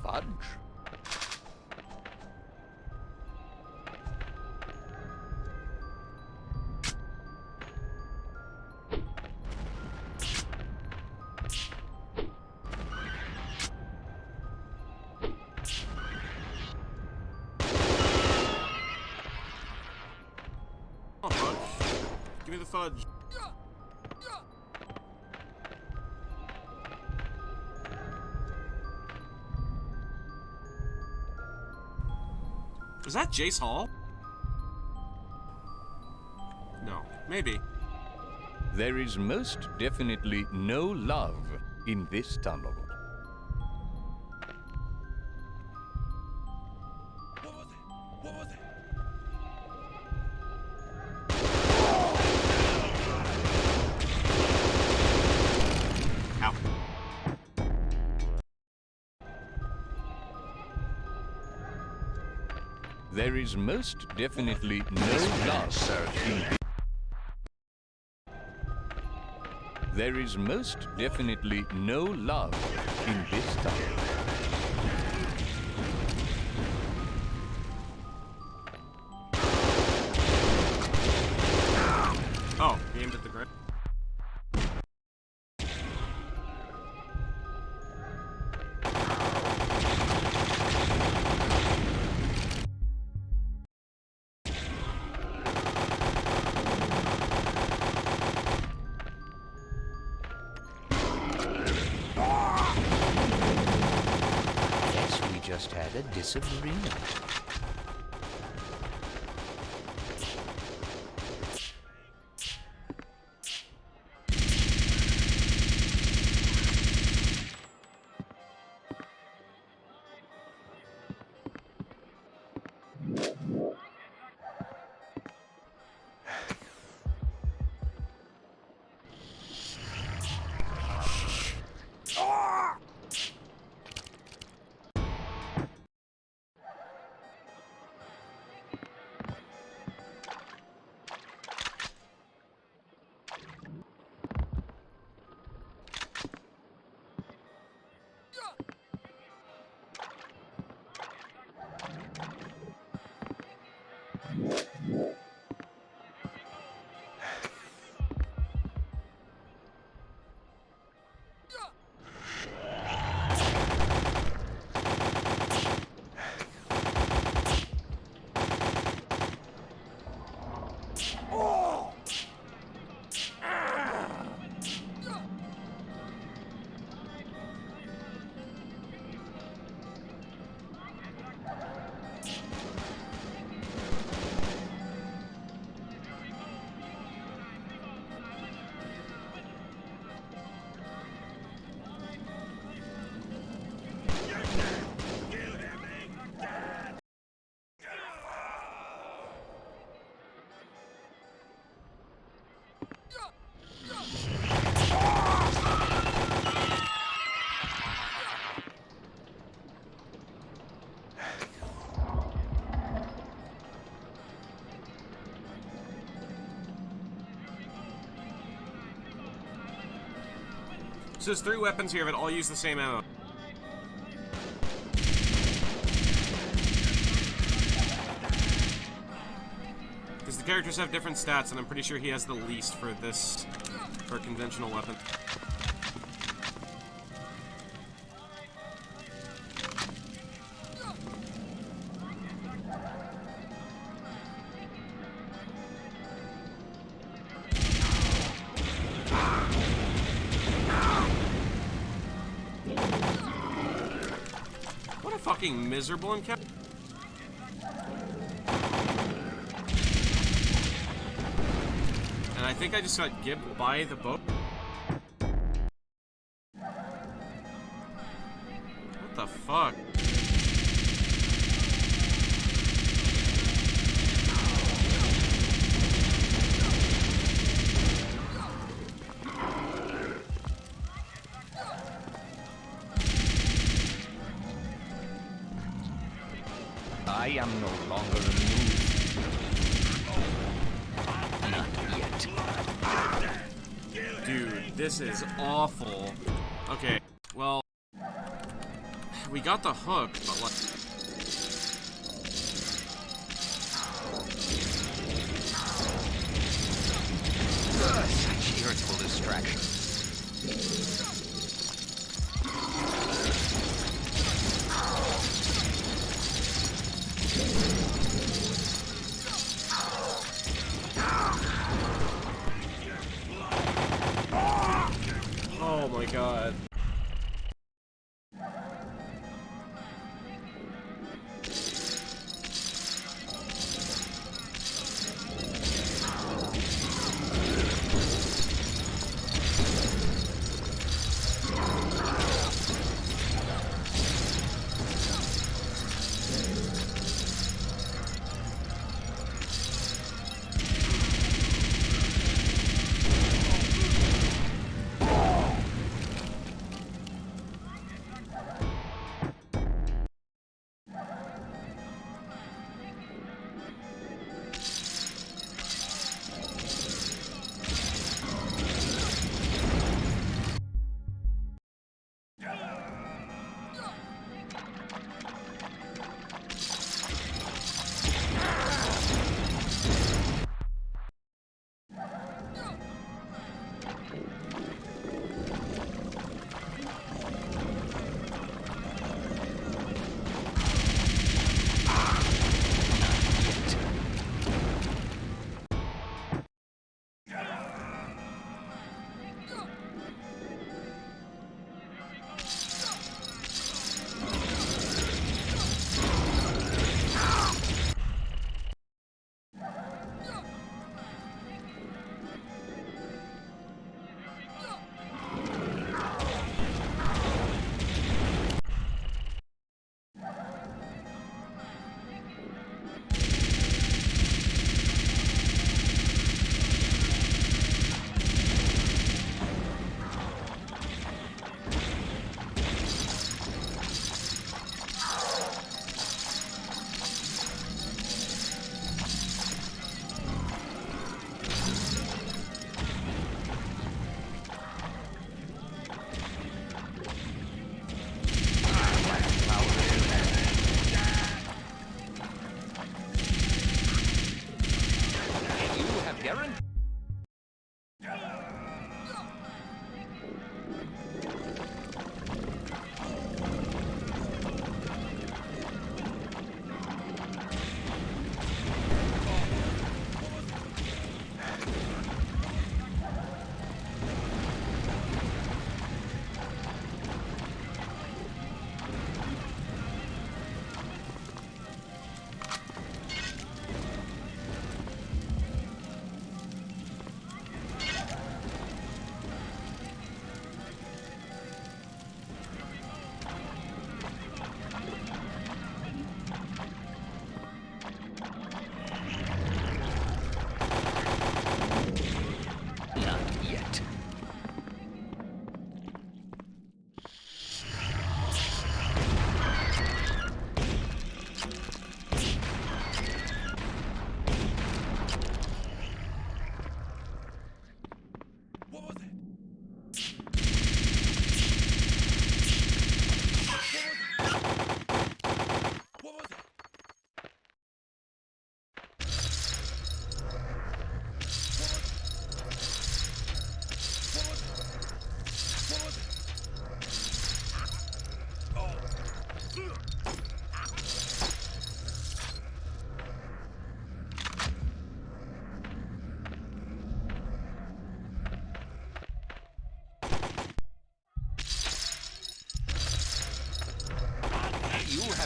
Fudge. Oh, fudge. Give me the fudge. Is that Jace Hall? No, maybe. There is most definitely no love in this tunnel. What was it? Ow. There is most definitely no love in There is most definitely no love in this town. Oh, he aimed at the ground. Guess we just had a disagreement. So there's 3 weapons here that all use the same ammo. Because the characters have different stats, and I'm pretty sure he has the least for this, for a conventional weapon. What a fucking miserable encounter. And I think I just got gibbed by the boat. What the fuck? I am no longer amused. Not yet. Dude, this is awful. Okay, well, we got the hook, but like... Such irritable distraction. Oh my god.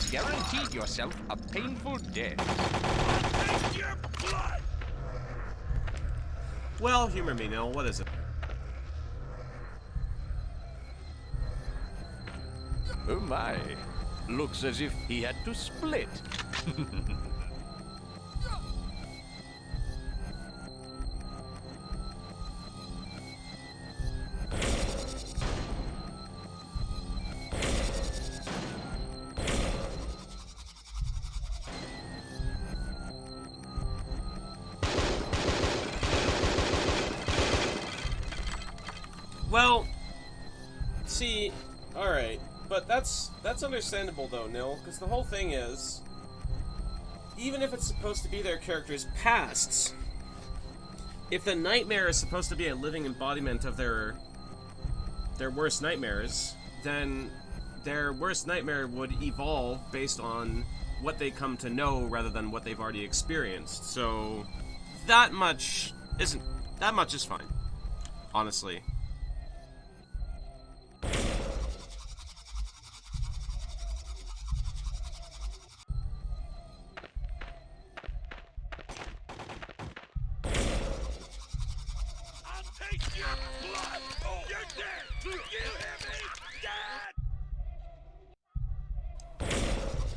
have guaranteed yourself a painful death. Well, humor me, Nil. What is it? Oh my. Looks as if he had to split. Well, see, alright, but that's understandable though, Nil, because the whole thing is, even if it's supposed to be their characters' pasts, if the nightmare is supposed to be a living embodiment of their worst nightmares, then their worst nightmare would evolve based on what they come to know rather than what they've already experienced. So that much is fine, honestly.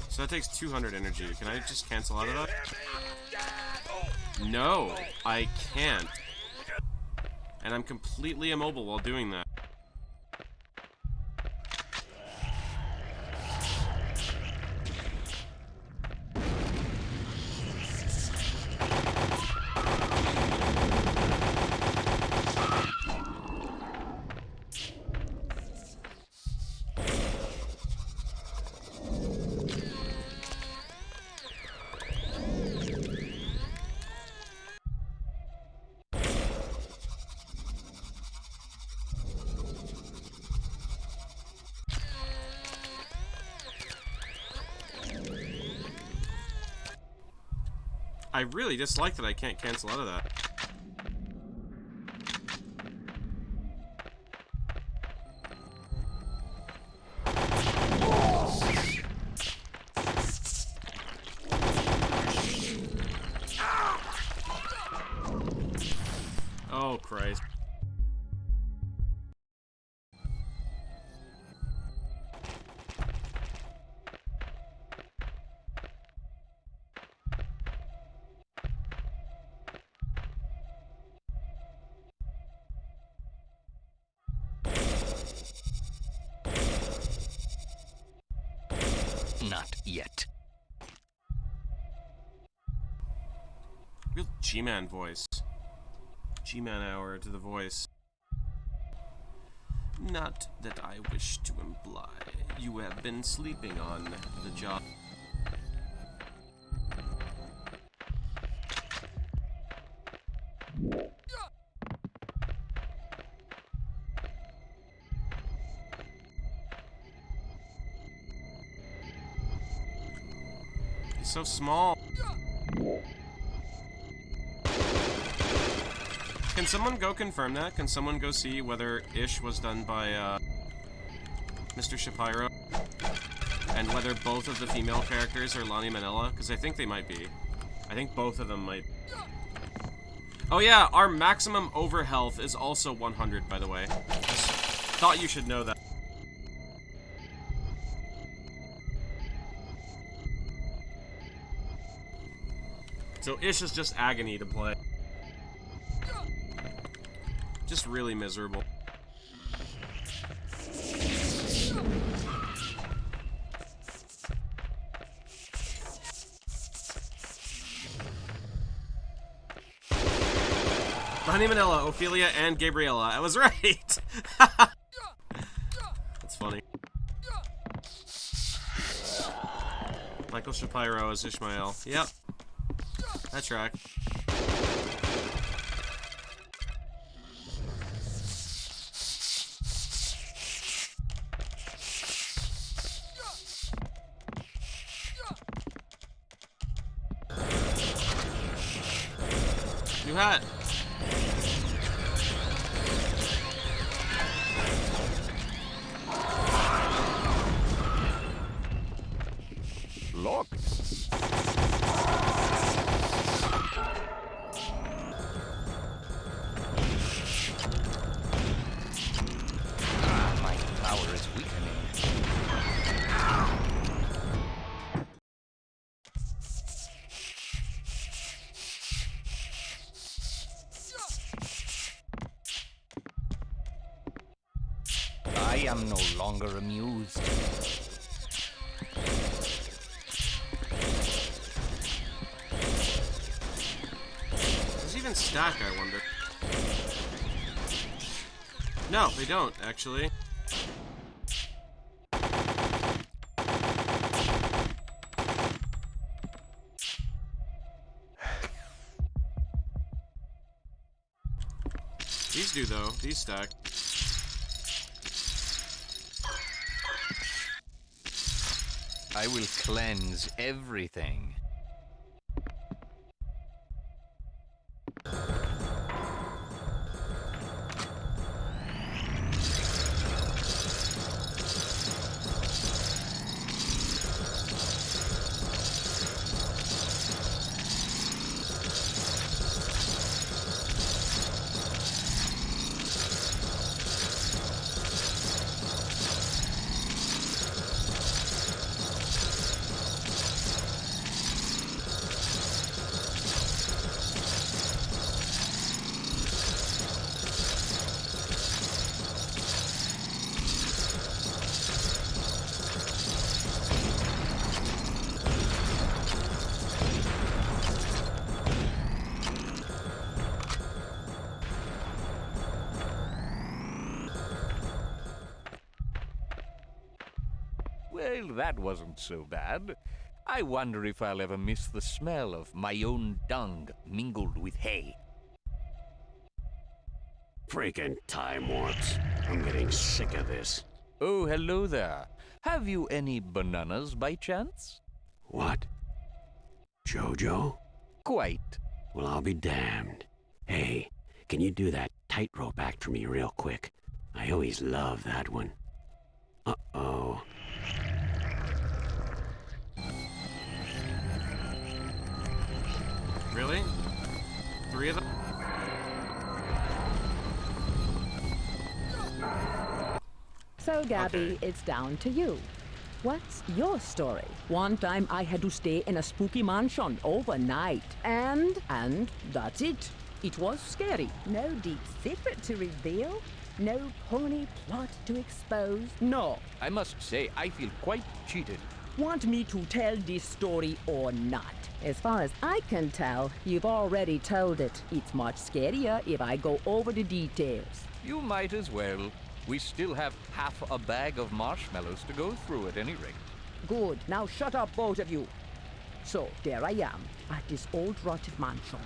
So that takes 200 energy. Can I just cancel out of that? No, I can't. And I'm completely immobile while doing that. I really dislike that I can't cancel out of that. Oh, Christ. Not yet. Real G-Man voice. G-Man hour to the voice. Not that I wish to imply you have been sleeping on the job. He's so small. Can someone go confirm that? Can someone go see whether Ish was done by, Mr. Shapiro? And whether both of the female characters are Lonnie Manella? Because I think they might be. I think both of them might. Oh yeah, our maximum overhealth is also 100, by the way. Just thought you should know that. So Ish is just agony to play. Just really miserable. Lonnie Manella, Ophelia, and Gabriella. I was right! That's funny. Michael Shapiro as Ishmael. Yep. That track. New hat. locked. My power is weakening. I am no longer amused. Does it even stack, I wonder? No, they don't, actually. These do, though. These stack. I will cleanse everything. Well, that wasn't so bad. I wonder if I'll ever miss the smell of my own dung mingled with hay. Freaking time warps. I'm getting sick of this. Oh, hello there. Have you any bananas by chance? What? Jojo? Quite. Well, I'll be damned. Hey, can you do that tightrope act for me real quick? I always love that one. Uh-oh. Really? 3 of them? So, Gabby, Okay. it's down to you. What's your story? One time I had to stay in a spooky mansion overnight. And that's it. It was scary. No deep secret to reveal. No pony plot to expose. No. I must say, I feel quite cheated. Want me to tell this story or not? As far as I can tell, you've already told it. It's much scarier if I go over the details. You might as well. We still have half a bag of marshmallows to go through at any rate. Good. Now shut up, both of you. So, there I am, at this old rotted mansion,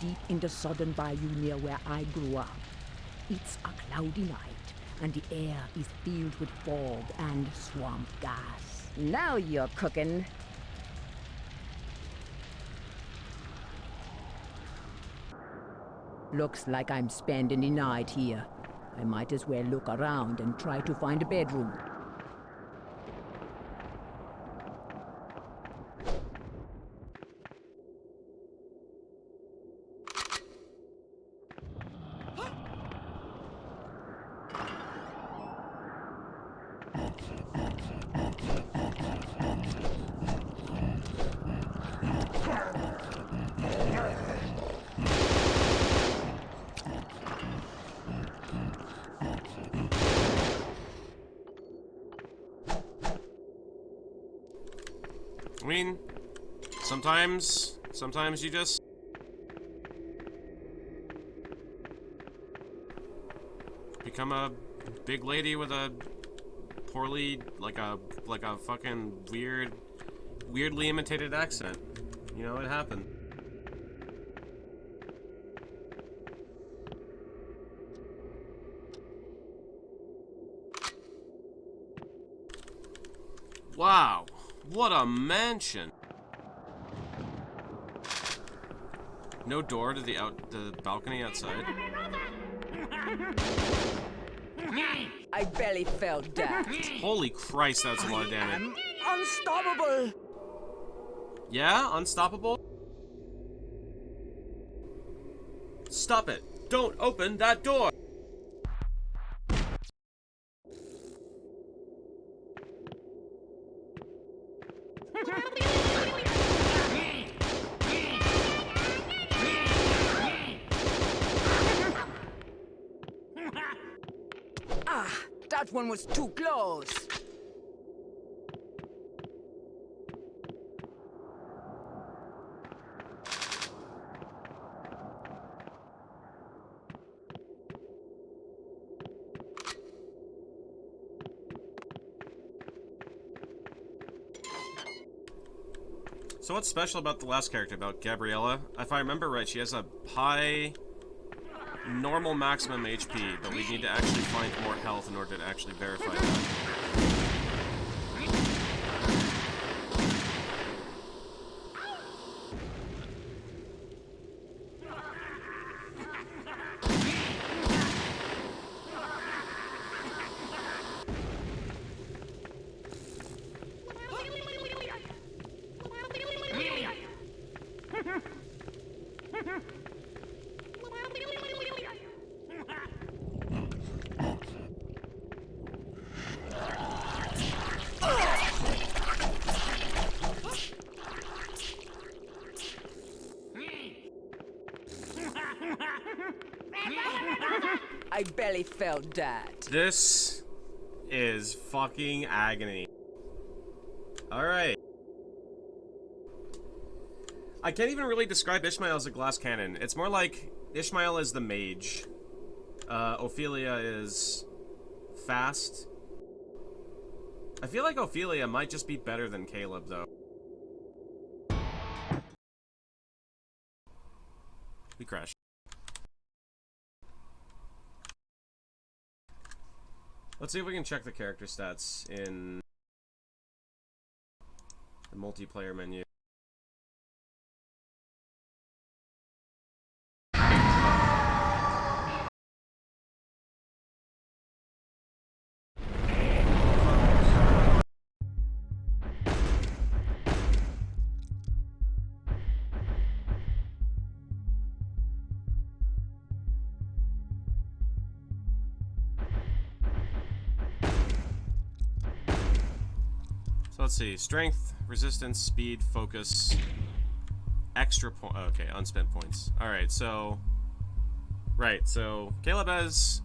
deep in the southern bayou near where I grew up. It's a cloudy night, and the air is filled with fog and swamp gas. Now you're cooking. Looks like I'm spending the night here. I might as well look around and try to find a bedroom. I mean, sometimes you just... become a big lady with a poorly, like a fucking weirdly imitated accent. You know, it happened. Wow, what a mansion! No door to the balcony outside. I barely fell down. Holy Christ, that's a lot of damage. Unstoppable! Yeah? Unstoppable? Stop it! Don't open that door! Ah, that one was too close. So what's special about the last character, about Gabriella? If I remember right, she has a high normal maximum HP, but we need to actually find more health in order to actually verify that. I barely felt that. This is fucking agony. Alright. I can't even really describe Ishmael as a glass cannon. It's more like Ishmael is the mage. Ophelia is fast. I feel like Ophelia might just be better than Caleb, though. We crashed. Let's see if we can check the character stats in the multiplayer menu. So let's see, strength, resistance, speed, focus, extra point. Okay, unspent points. All right, so Caleb has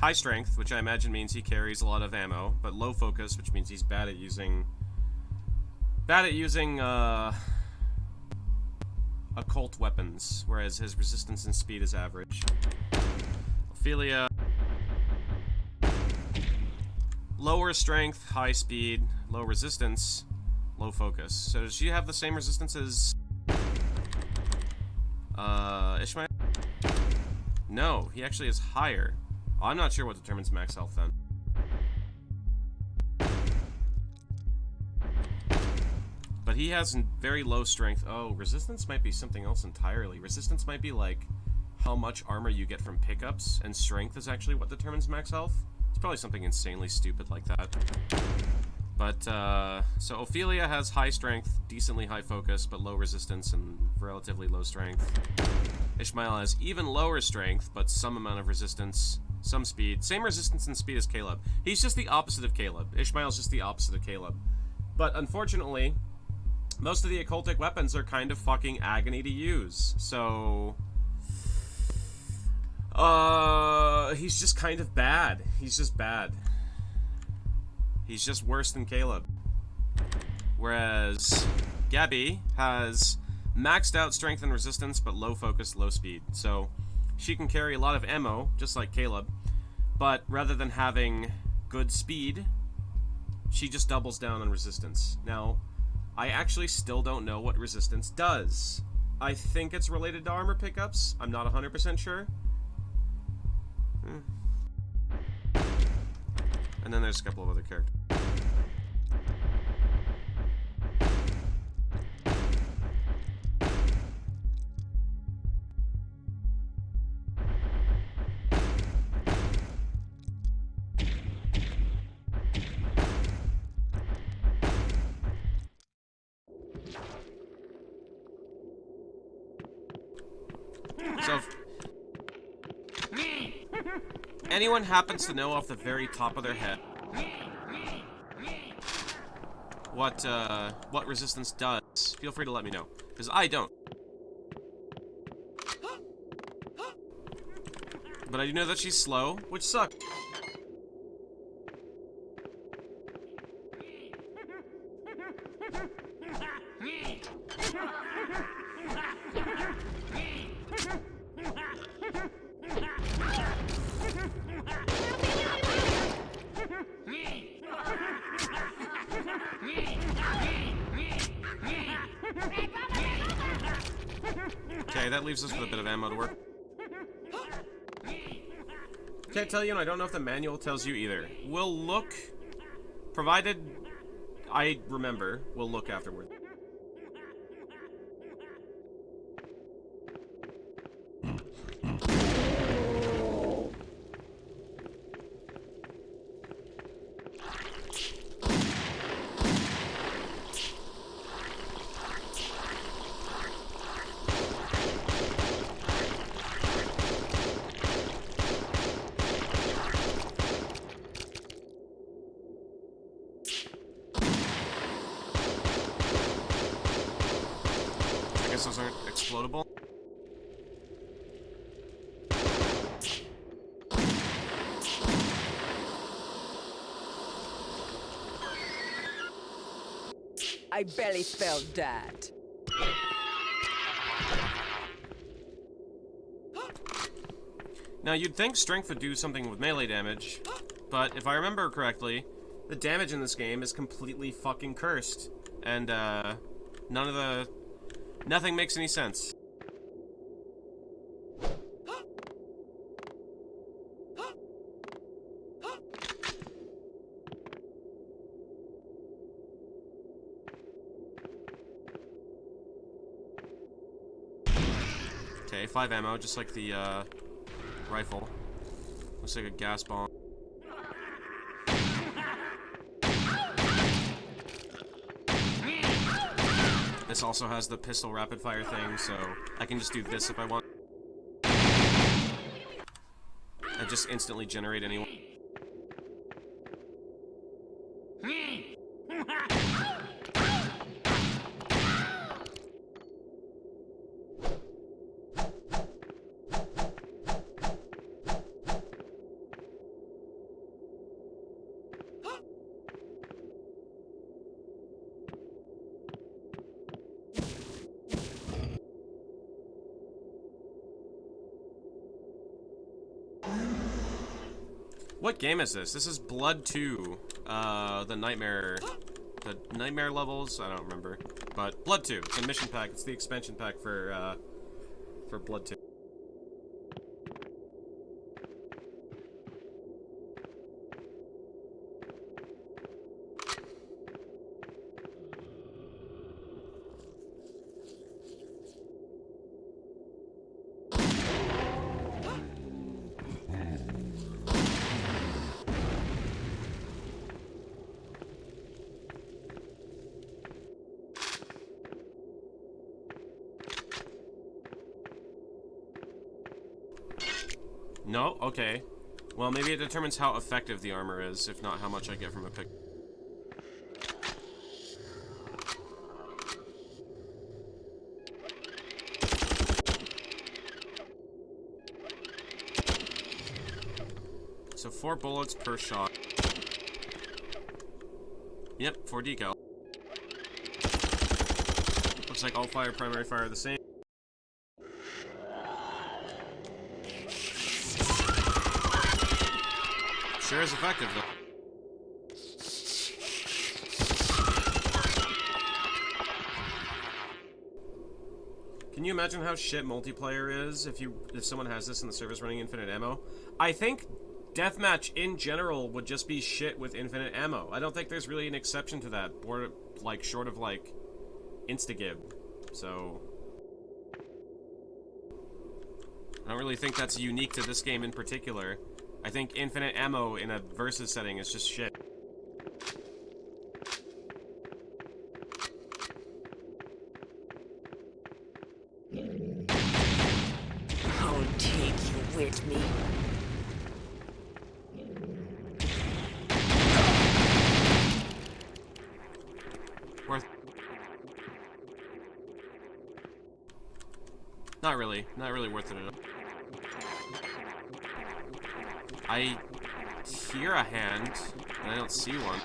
high strength, which I imagine means he carries a lot of ammo, but low focus, which means he's bad at using occult weapons, whereas his resistance and speed is average. Ophelia, lower strength, high speed, low resistance, low focus. So does she have the same resistance as Ishmael? No, he actually is higher. I'm not sure what determines max health then. But he has very low strength. Oh, resistance might be something else entirely. Resistance might be like how much armor you get from pickups, and strength is actually what determines max health. It's probably something insanely stupid like that. But, so Ophelia has high strength, decently high focus, but low resistance and relatively low strength. Ishmael has even lower strength, but some amount of resistance, some speed. Same resistance and speed as Caleb. He's just the opposite of Caleb. Ishmael's just the opposite of Caleb. But unfortunately, most of the occultic weapons are kind of fucking agony to use. So he's just kind of bad. He's just bad. He's just worse than Caleb. Whereas Gabby has maxed out strength and resistance, but low focus, low speed. So she can carry a lot of ammo, just like Caleb. But rather than having good speed, she just doubles down on resistance. Now, I actually still don't know what resistance does. I think it's related to armor pickups. I'm not 100% sure. And then there's a couple of other characters. So if anyone happens to know off the very top of their head what resistance does, feel free to let me know, because I don't. But I do know that she's slow, which sucks. Okay, that leaves us with a bit of ammo to work. Can't tell you, and I don't know if the manual tells you either. We'll look, provided I remember, we'll look afterward. I guess those aren't explodable. I barely spelled that. Now, you'd think strength would do something with melee damage, but if I remember correctly, the damage in this game is completely fucking cursed, and nothing makes any sense. Okay, 5 ammo, just like the rifle. Looks like a gas bomb. This also has the pistol rapid fire thing, so I can just do this if I want. I just instantly generate anyone. What game is this? This is Blood 2. The nightmare levels? I don't remember. But Blood 2. It's a mission pack. It's the expansion pack for Blood 2. No? Okay. Well, maybe it determines how effective the armor is, if not how much I get from a pick. So 4 bullets per shot. Yep, 4 decal. Looks like all fire, primary fire are the same. Sure is effective, though. Can you imagine how shit multiplayer is if someone has this in the servers running infinite ammo? I think deathmatch in general would just be shit with infinite ammo. I don't think there's really an exception to that, or like short of like Instagib. So I don't really think that's unique to this game in particular. I think infinite ammo in a versus setting is just shit. with me? Worth. Not really. Not really worth it at all. I hear a hand, and I don't see one.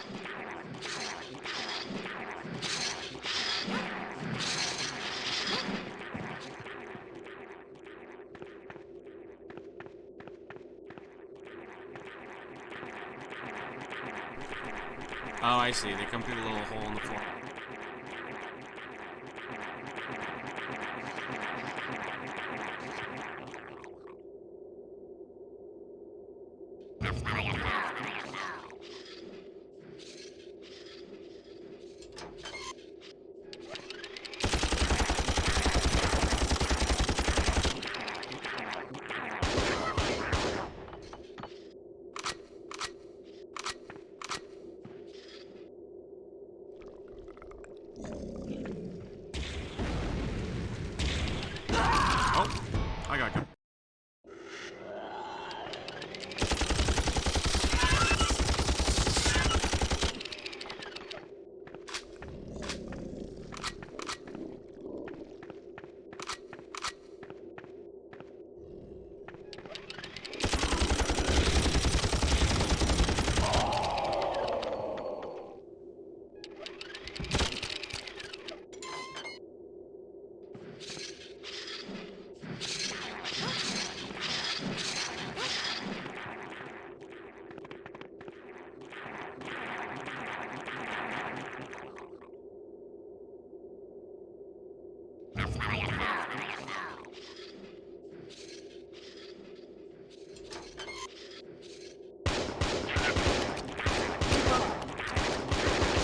Oh, I see. They come through the little hole in the floor. I got got.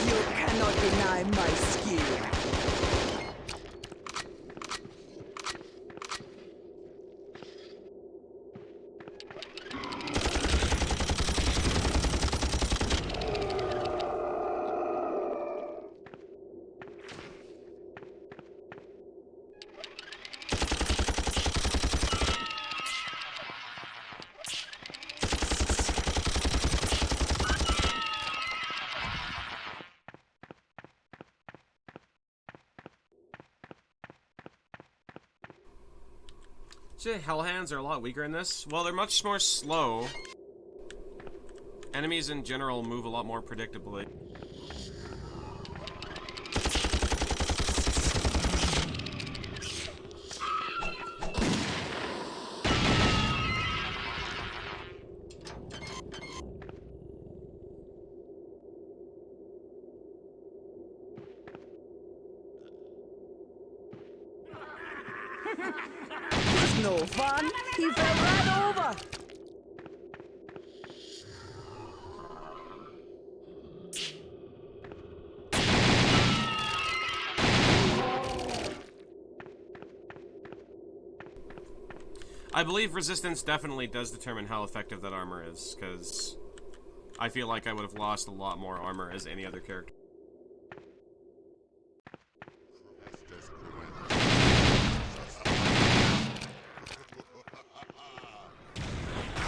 You cannot deny my skill. See, Hellhands are a lot weaker in this. Well, they're much more slow. Enemies in general move a lot more predictably. It's no fun. He fell right over. I believe resistance definitely does determine how effective that armor is, because I feel like I would have lost a lot more armor as any other character.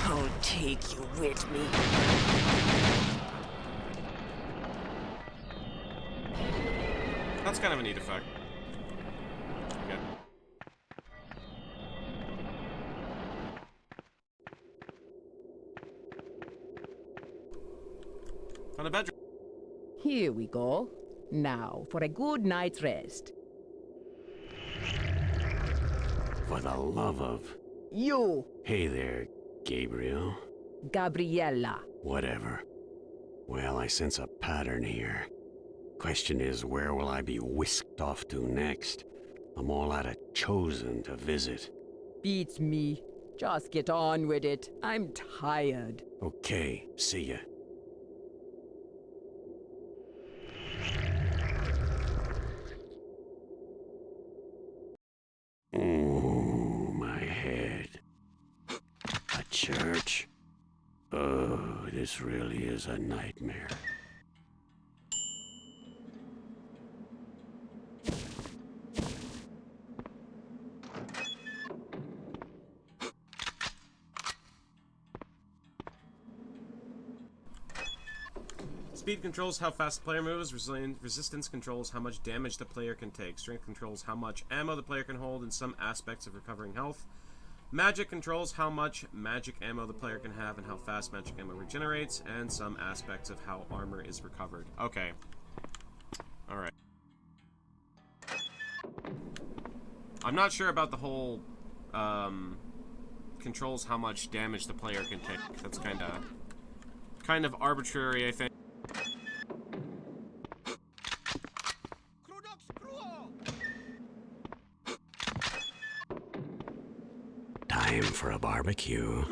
I'll take you with me. That's kind of a neat effect. Okay. Found a bedroom. Here we go. Now, for a good night's rest. For the love of... You, Hey there, Gabriel. Gabriella. Whatever. Well, I sense a pattern here. Question is, where will I be whisked off to next? I'm all out of chosen to visit. Beats me. Just get on with it. I'm tired. Okay, see ya. Oh, my head. A church? Oh, this really is a nightmare. Speed controls how fast the player moves. Resistance controls how much damage the player can take. Strength controls how much ammo the player can hold and some aspects of recovering health. Magic controls how much magic ammo the player can have and how fast magic ammo regenerates, and some aspects of how armor is recovered. Okay. Alright. I'm not sure about the whole, controls how much damage the player can take. That's kind of arbitrary, I think. Time for a barbecue.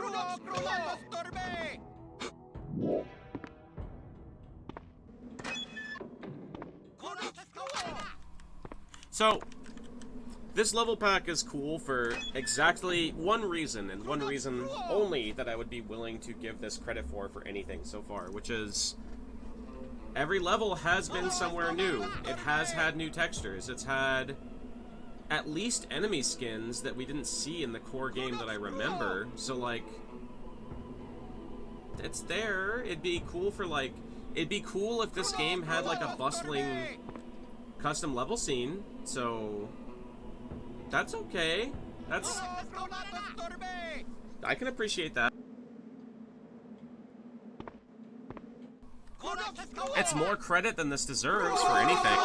So, this level pack is cool for exactly one reason, and one reason only that I would be willing to give this credit for anything so far, which is every level has been somewhere new. It has had new textures. It's had at least enemy skins that we didn't see in the core game that I remember. So, like, it's there. It'd be cool for, like, it'd be cool if this game had, like, a bustling custom level scene. So that's okay. I can appreciate that. It's more credit than this deserves for anything.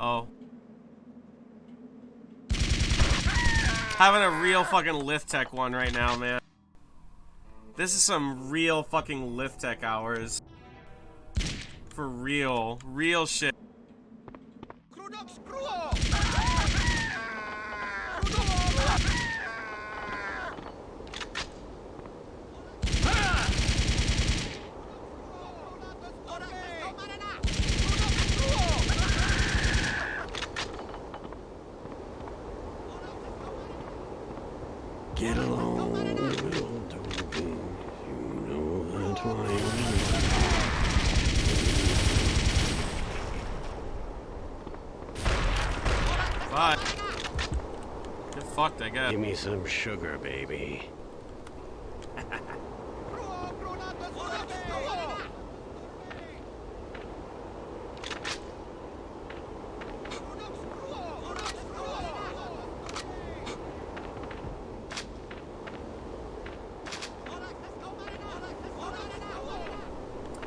Oh. Having a real fucking lift tech one right now, man. This is some real fucking lift tech hours. For real. Real shit. Get along, little doggy. You know that's why Bye. Get fucked, I guess. Give me some sugar, baby.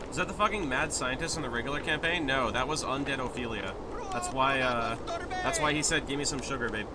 Is that the fucking mad scientist in the regular campaign? No, that was Undead Ophelia. That's why he said, give me some sugar, babe.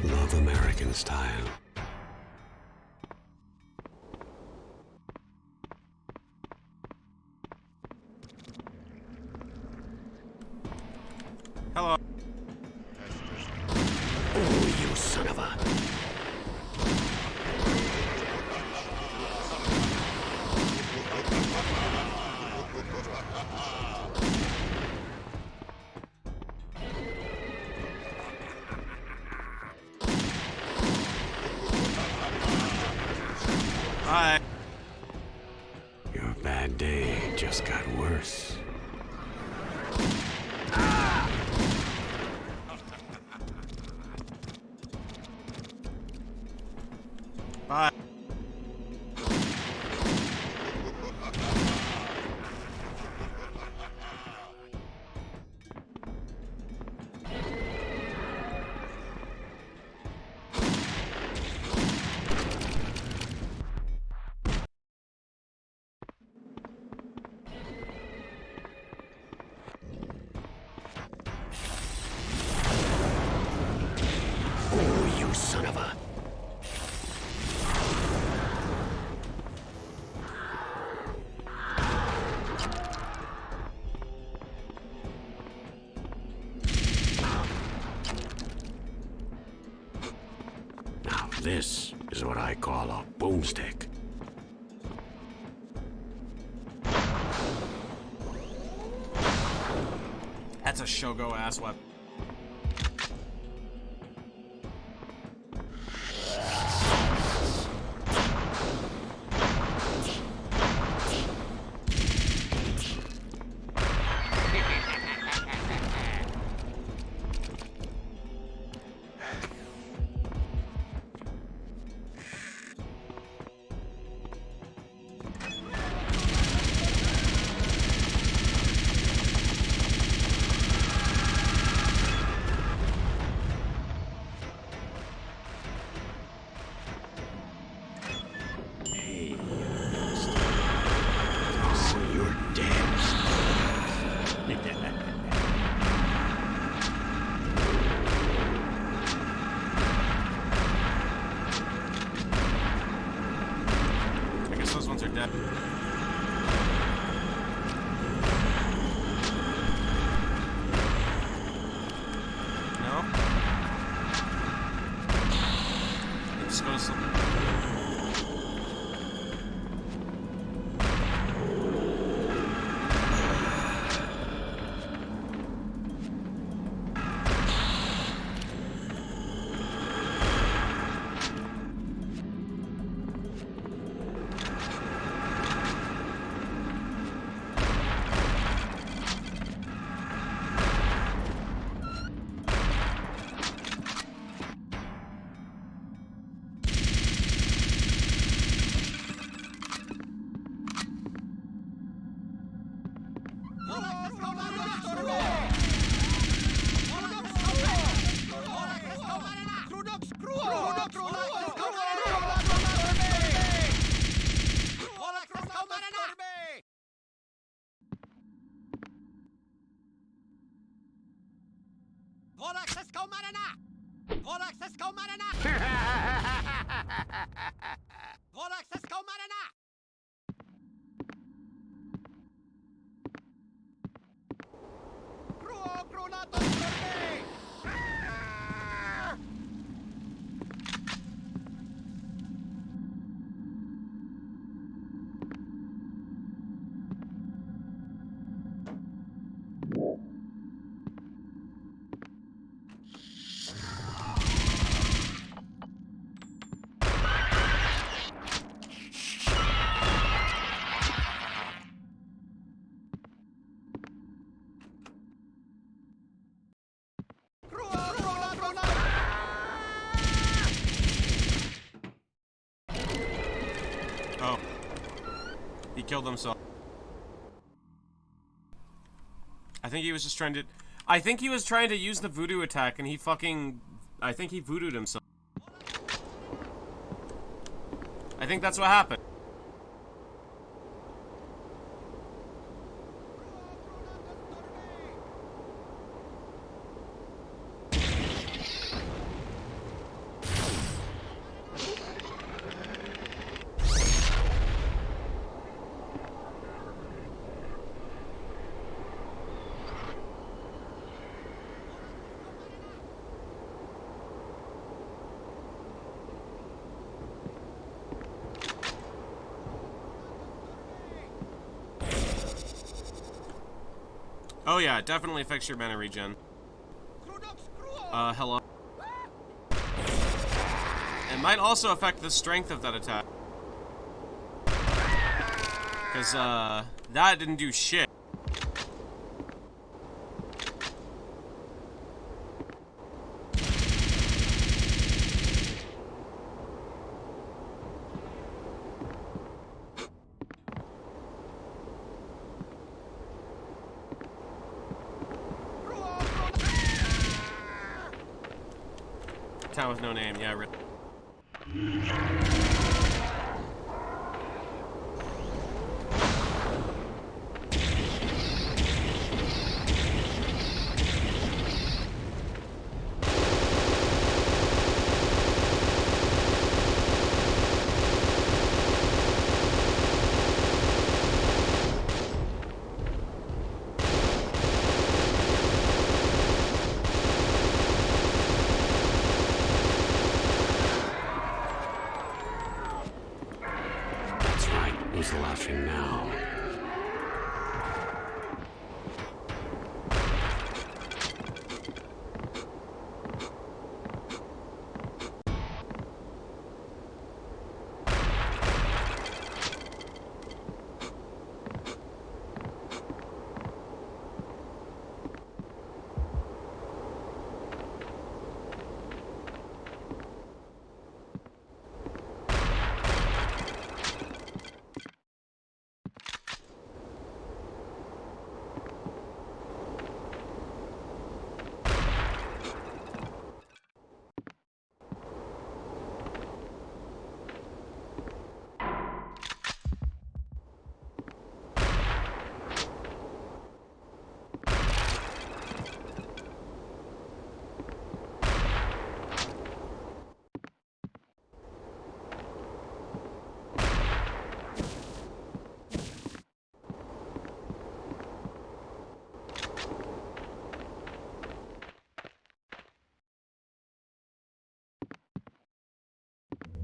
Love American style. Hello. Bye. Your bad day just got worse. Bye. Oh, you son of a... Now this is what I call a boomstick. That's a Shogo ass weapon. Hey, so you're dead. I guess those ones are dead. No? Let's go to sleep. Oh. He killed himself. I think he was just trying to... I think he was trying to use the voodoo attack and he fucking... I think he voodooed himself. I think that's what happened. Oh yeah, it definitely affects your mana regen. Hello. It might also affect the strength of that attack. Because, that didn't do shit. Town with no name, yeah, really. That's right. Who's laughing now?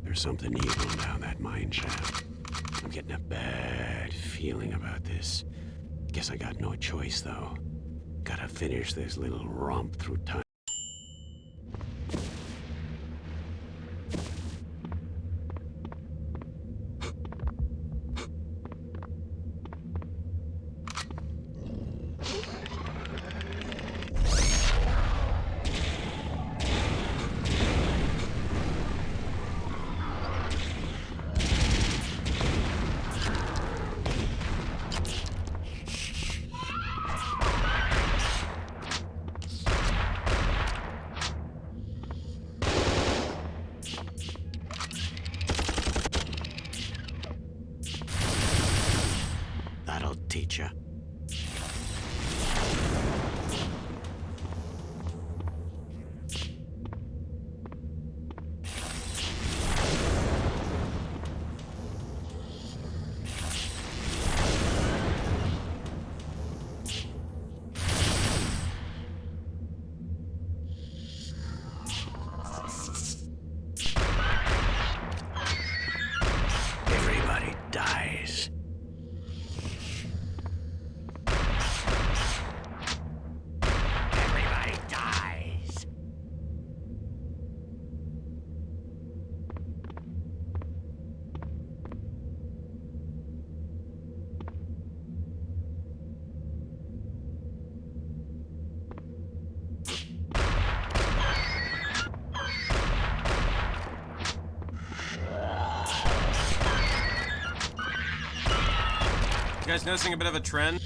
There's something evil down that mine shaft. I'm getting a bad feeling about this. Guess I got no choice, though. Gotta finish this little romp through time. That'll teach ya. Everybody dies. Everybody dies. You guys noticing a bit of a trend?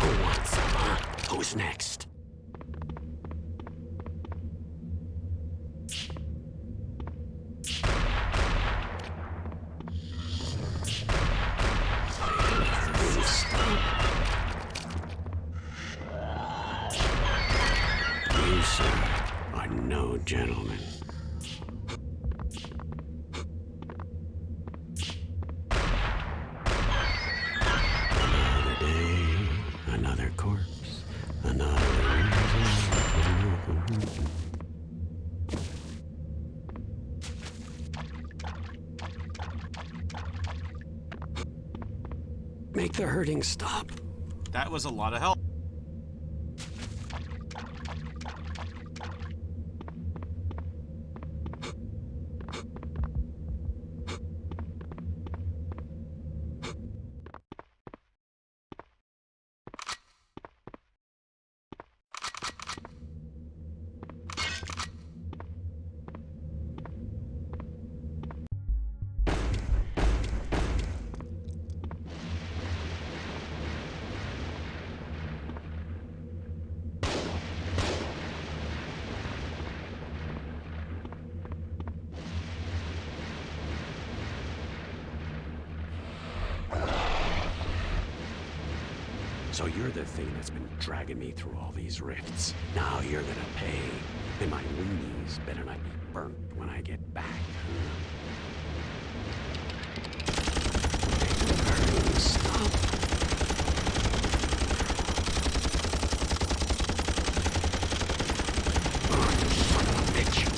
Who wants some, huh? Who's next? You, sir, are no gentleman. Another day, another corpse, another reason. Make the hurting stop. That was a lot of help. So you're the thing that's been dragging me through all these rifts. Now you're gonna pay. And my weenies better not be burnt when I get back. Stop. Oh, you son of a bitch.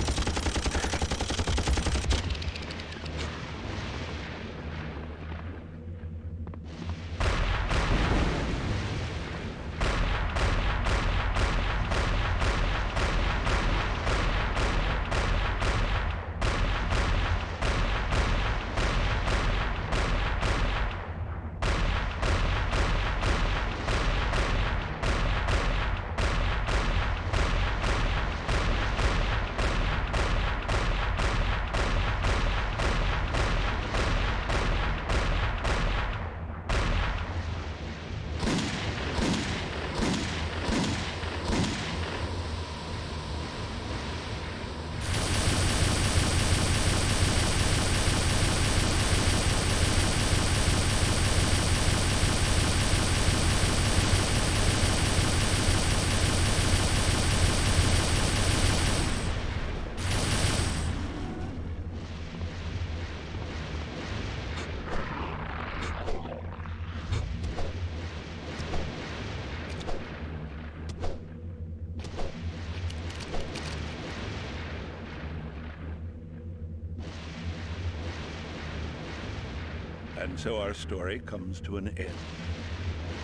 And so our story comes to an end.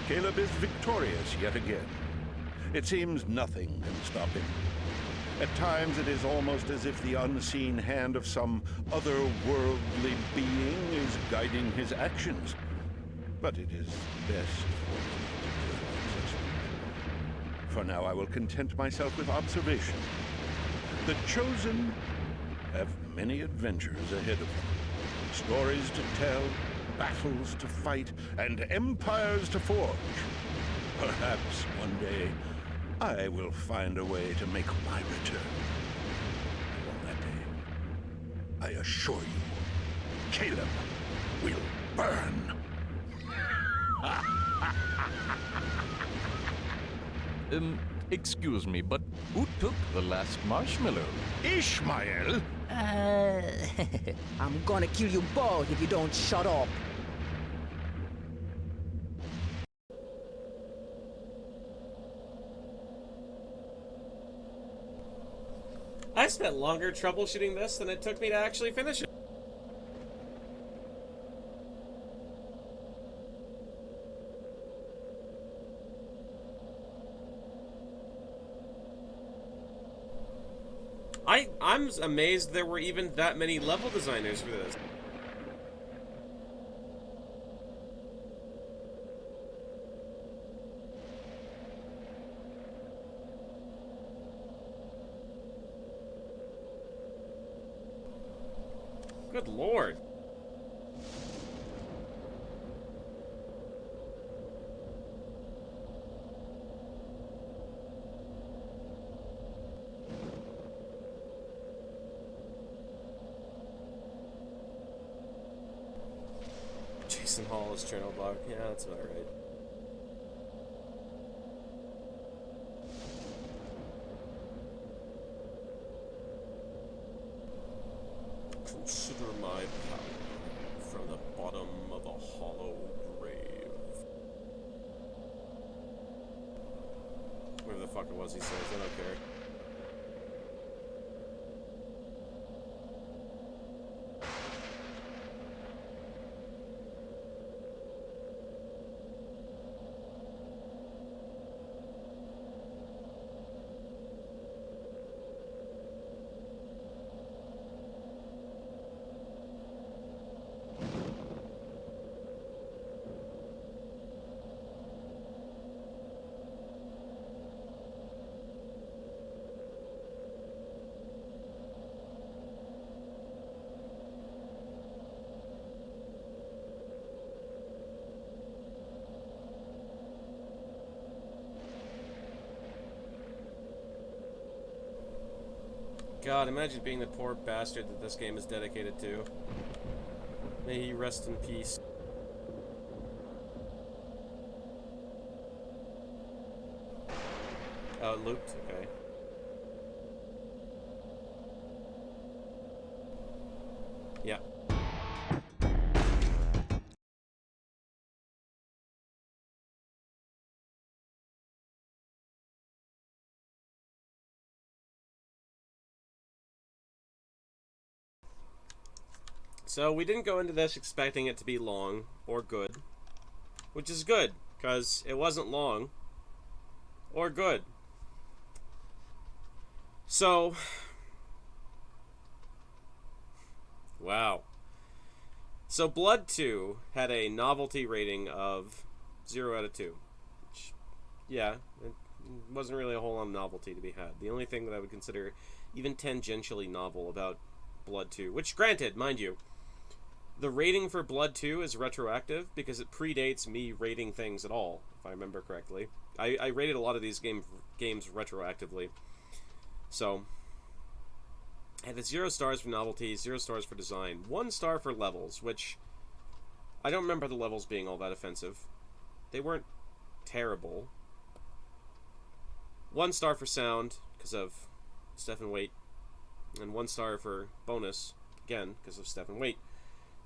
Caleb is victorious yet again. It seems nothing can stop him. At times it is almost as if the unseen hand of some otherworldly being is guiding his actions. But it is best for me not to dwell on such things. For now I will content myself with observation. The Chosen have many adventures ahead of them. Stories to tell, battles to fight, and empires to forge. Perhaps one day I will find a way to make my return. And on that day, I assure you, Caleb will burn. Excuse me, but who took the last marshmallow? Ishmael? I'm gonna kill you both if you don't shut up. I spent longer troubleshooting this than it took me to actually finish it. I'm amazed there were even that many level designers for this. Good lord. Jason Hall is journal block. Yeah, that's about right. Consider my power from the bottom of a hollow grave. Whatever the fuck it was he says, I don't care. God, imagine being the poor bastard that this game is dedicated to. May he rest in peace. Oh, it looped? Okay. Yeah. So we didn't go into this expecting it to be long or good, which is good, because it wasn't long or good. So, wow. So Blood 2 had a novelty rating of 0 out of 2. Which, yeah, it wasn't really a whole lot of novelty to be had. The only thing that I would consider even tangentially novel about Blood 2, which granted, mind you, the rating for Blood 2 is retroactive because it predates me rating things at all, if I remember correctly. I rated a lot of these games retroactively. So, I had 0 stars for novelty, 0 stars for design, 1 star for levels, which I don't remember the levels being all that offensive. They weren't terrible. 1 star for sound, because of Stephen Waite, and 1 star for bonus, again, because of Stephen Waite.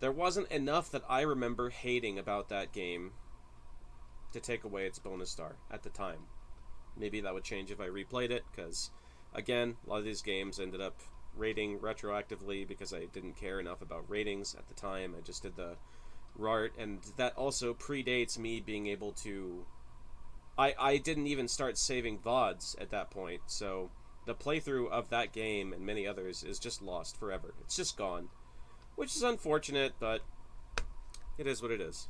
There wasn't enough that I remember hating about that game to take away its bonus star at the time. Maybe that would change if I replayed it, because, again, a lot of these games ended up rating retroactively because I didn't care enough about ratings at the time. I just did the RART, and that also predates me being able to... I didn't even start saving VODs at that point, so the playthrough of that game and many others is just lost forever. It's just gone. Which is unfortunate, but it is what it is.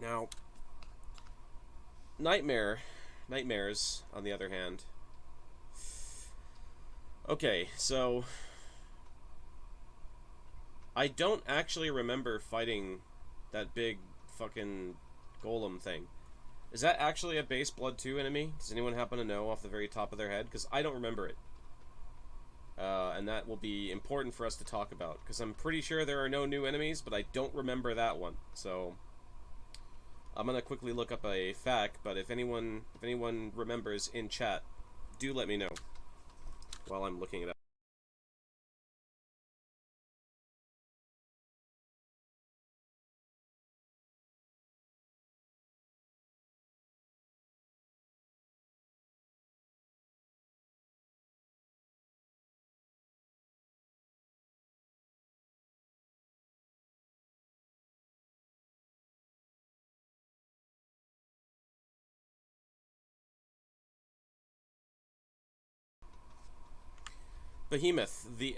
Now, Nightmares, on the other hand. Okay, so I don't actually remember fighting that big fucking golem thing. Is that actually a base Blood 2 enemy? Does anyone happen to know off the very top of their head? Because I don't remember it. And that will be important for us to talk about, because I'm pretty sure there are no new enemies, but I don't remember that one. So I'm gonna quickly look up a fact, but if anyone remembers in chat, do let me know while I'm looking it up. Behemoth, the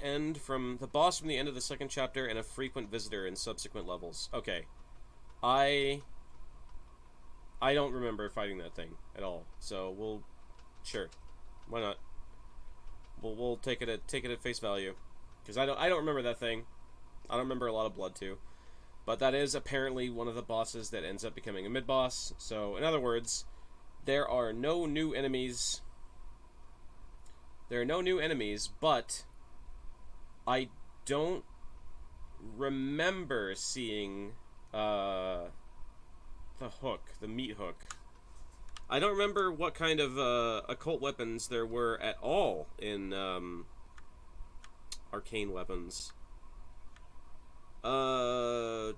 boss from the end of the second chapter, and a frequent visitor in subsequent levels. Okay, I don't remember fighting that thing at all. So sure, why not? We'll take it at face value, because I don't remember that thing. I don't remember a lot of Blood 2, but that is apparently one of the bosses that ends up becoming a mid boss. So in other words, there are no new enemies. There are no new enemies, but I don't remember seeing the hook, the meat hook. I don't remember what kind of occult weapons there were at all in arcane weapons. The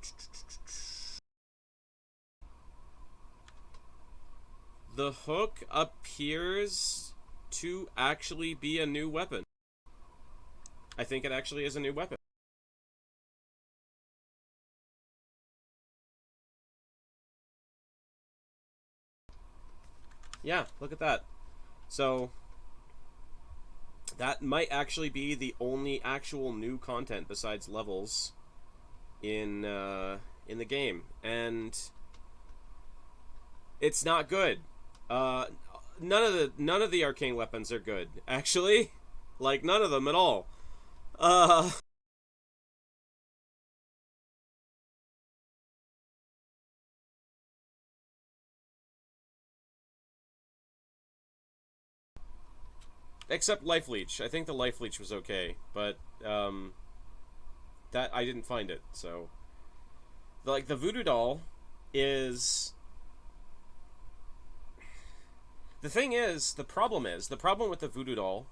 hook appears to actually be a new weapon. I think it actually is a new weapon. Yeah, look at that. So that might actually be the only actual new content besides levels in the game, and it's not good. None of the arcane weapons are good, actually. Like, none of them at all. Except Life Leech. I think the Life Leech was okay, but that I didn't find it. So, the Voodoo Doll is The thing is, the problem with the Voodoo Doll,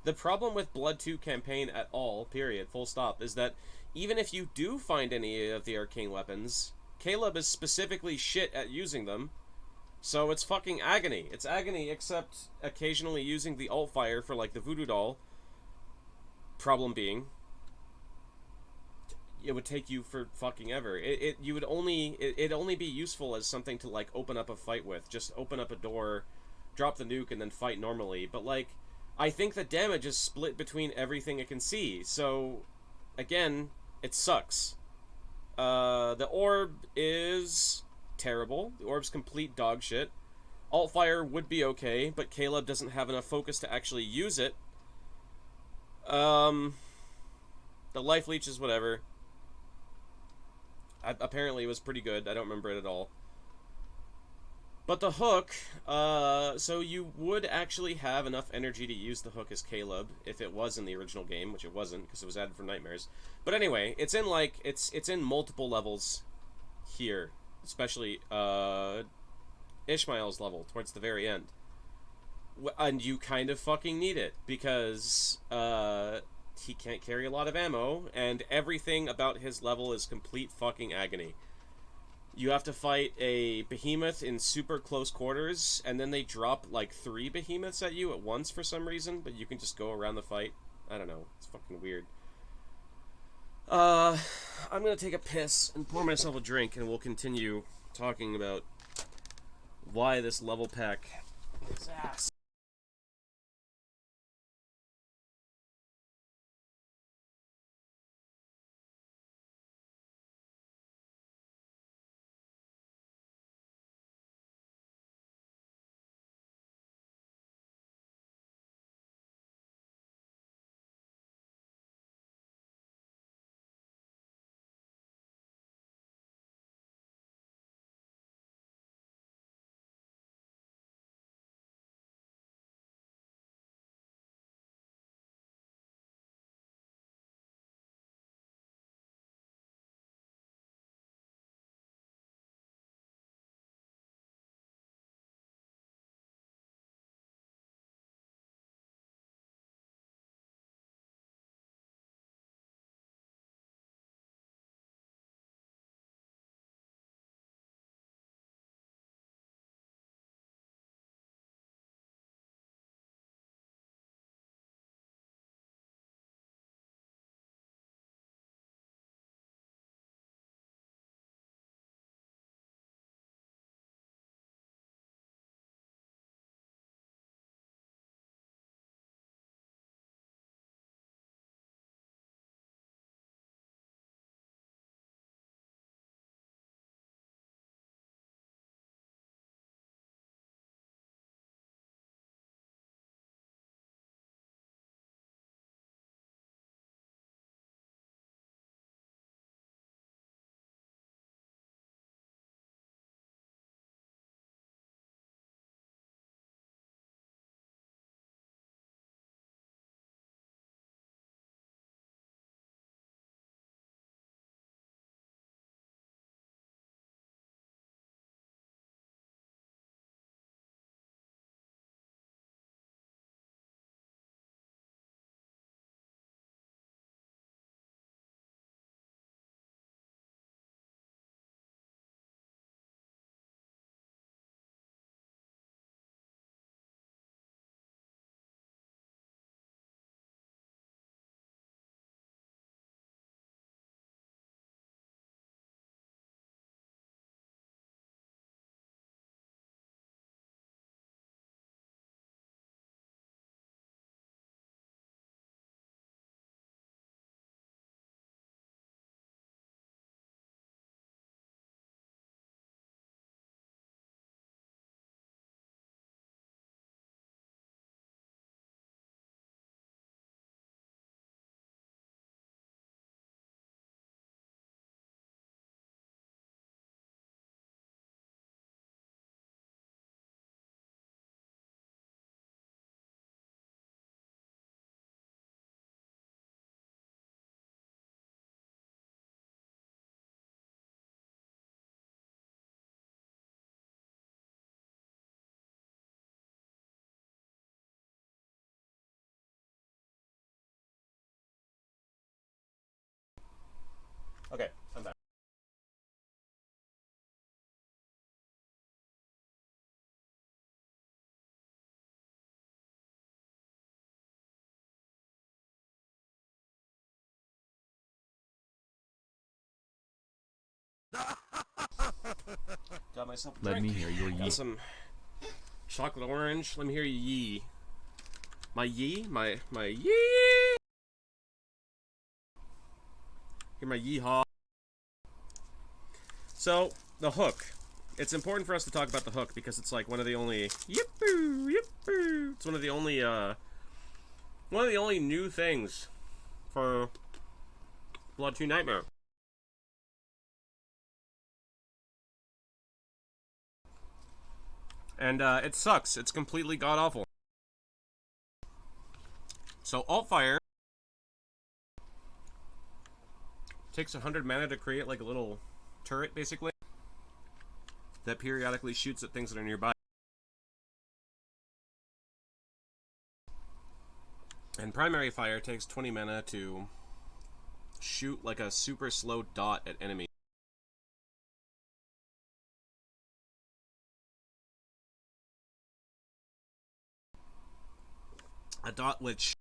the problem with Blood 2 campaign at all, period, full stop, is that even if you do find any of the arcane weapons, Caleb is specifically shit at using them, so it's fucking agony. It's agony, except occasionally using the alt fire for, like, the Voodoo Doll. Problem being, it would take you for fucking ever. It'd only be useful as something to, like, open up a fight with. Just open up a door, drop the nuke, and then fight normally. But, like, I think the damage is split between everything it can see. So, again, it sucks. The orb is terrible. The orb's complete dog shit. Alt fire would be okay, but Caleb doesn't have enough focus to actually use it. The life leech is whatever. Apparently it was pretty good. I don't remember it at all. But the hook, so you would actually have enough energy to use the hook as Caleb if it was in the original game, which it wasn't because it was added for Nightmares. But anyway, it's in like it's in multiple levels here, especially Ishmael's level towards the very end. And you kind of fucking need it because he can't carry a lot of ammo and everything about his level is complete fucking agony. You have to fight a behemoth in super close quarters, and then they drop like 3 behemoths at you at once for some reason, but you can just go around the fight. I don't know. It's fucking weird. I'm gonna take a piss and pour myself a drink, and we'll continue talking about why this level pack is ass. Okay, I'm back. Got myself a drink. Let me hear your Got yee. some chocolate orange. Let me hear you yee. My yee? My yee! Hear my yeehaw. So, the hook. It's important for us to talk about the hook because it's like one of the only yippoo, yippoo. It's one of the only new things for Blood 2 Nightmare. And it sucks. It's completely god-awful. So Altfire takes 100 mana to create like a little turret, basically, that periodically shoots at things that are nearby. And Primary Fire takes 20 mana to shoot like a super slow dot at enemies. A dot which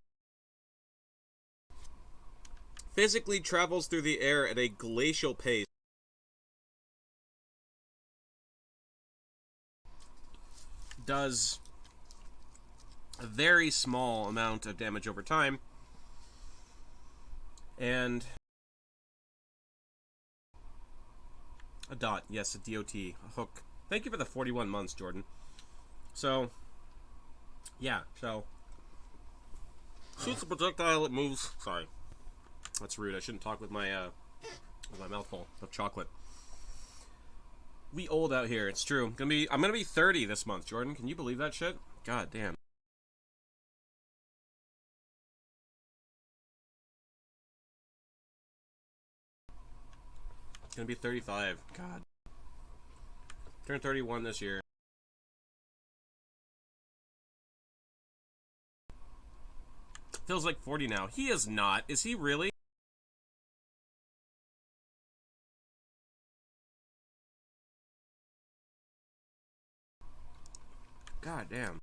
physically travels through the air at a glacial pace. Does a very small amount of damage over time. And a dot, yes, a DOT, a hook. Thank you for the 41 months, Jordan. So, yeah, so shoots a projectile, it moves. Sorry. That's rude. I shouldn't talk with my mouth full of chocolate. We old out here, it's true. I'm gonna be 30 this month, Jordan. Can you believe that shit? God damn. It's gonna be 35. God. Turned 31 this year. Feels like 40 now. He is not. Is he really? God damn.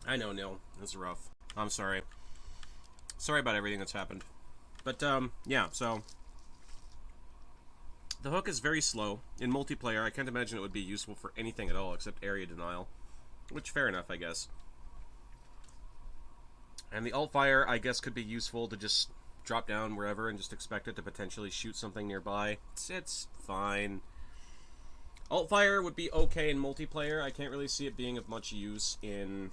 I know, Neil. It's rough. I'm sorry. Sorry about everything that's happened. But, yeah, so the hook is very slow. In multiplayer, I can't imagine it would be useful for anything at all except area denial. Which, fair enough, I guess. And the alt fire, I guess, could be useful to just drop down wherever and just expect it to potentially shoot something nearby. It's fine. Alt fire would be okay in multiplayer. I can't really see it being of much use in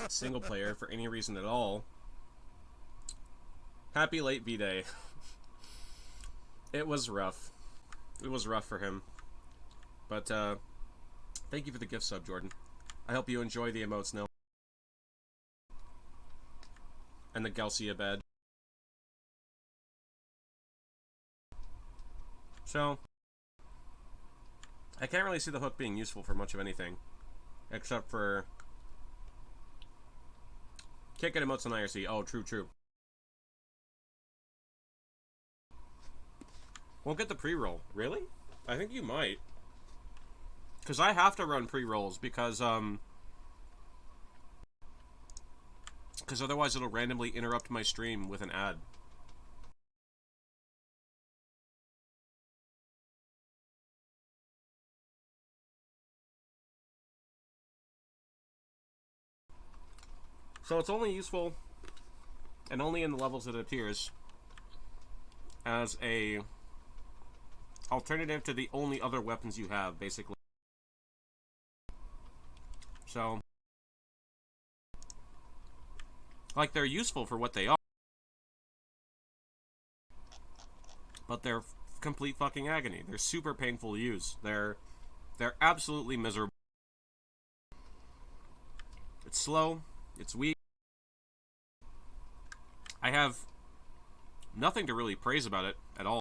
single player for any reason at all. Happy late V-Day. It was rough. It was rough for him. But, thank you for the gift sub, Jordan. I hope you enjoy the emotes now. And the Galcia bed. So, I can't really see the hook being useful for much of anything. Except for... Can't get emotes on IRC. Oh, true. Won't get the pre-roll. Really? I think you might. Because I have to run pre-rolls because otherwise it'll randomly interrupt my stream with an ad. So it's only useful, and only in the levels that it appears, as a alternative to the only other weapons you have, basically. So, like, they're useful for what they are, but they're complete fucking agony. They're super painful to use. They're absolutely miserable. It's slow. It's weak. I have nothing to really praise about it at all.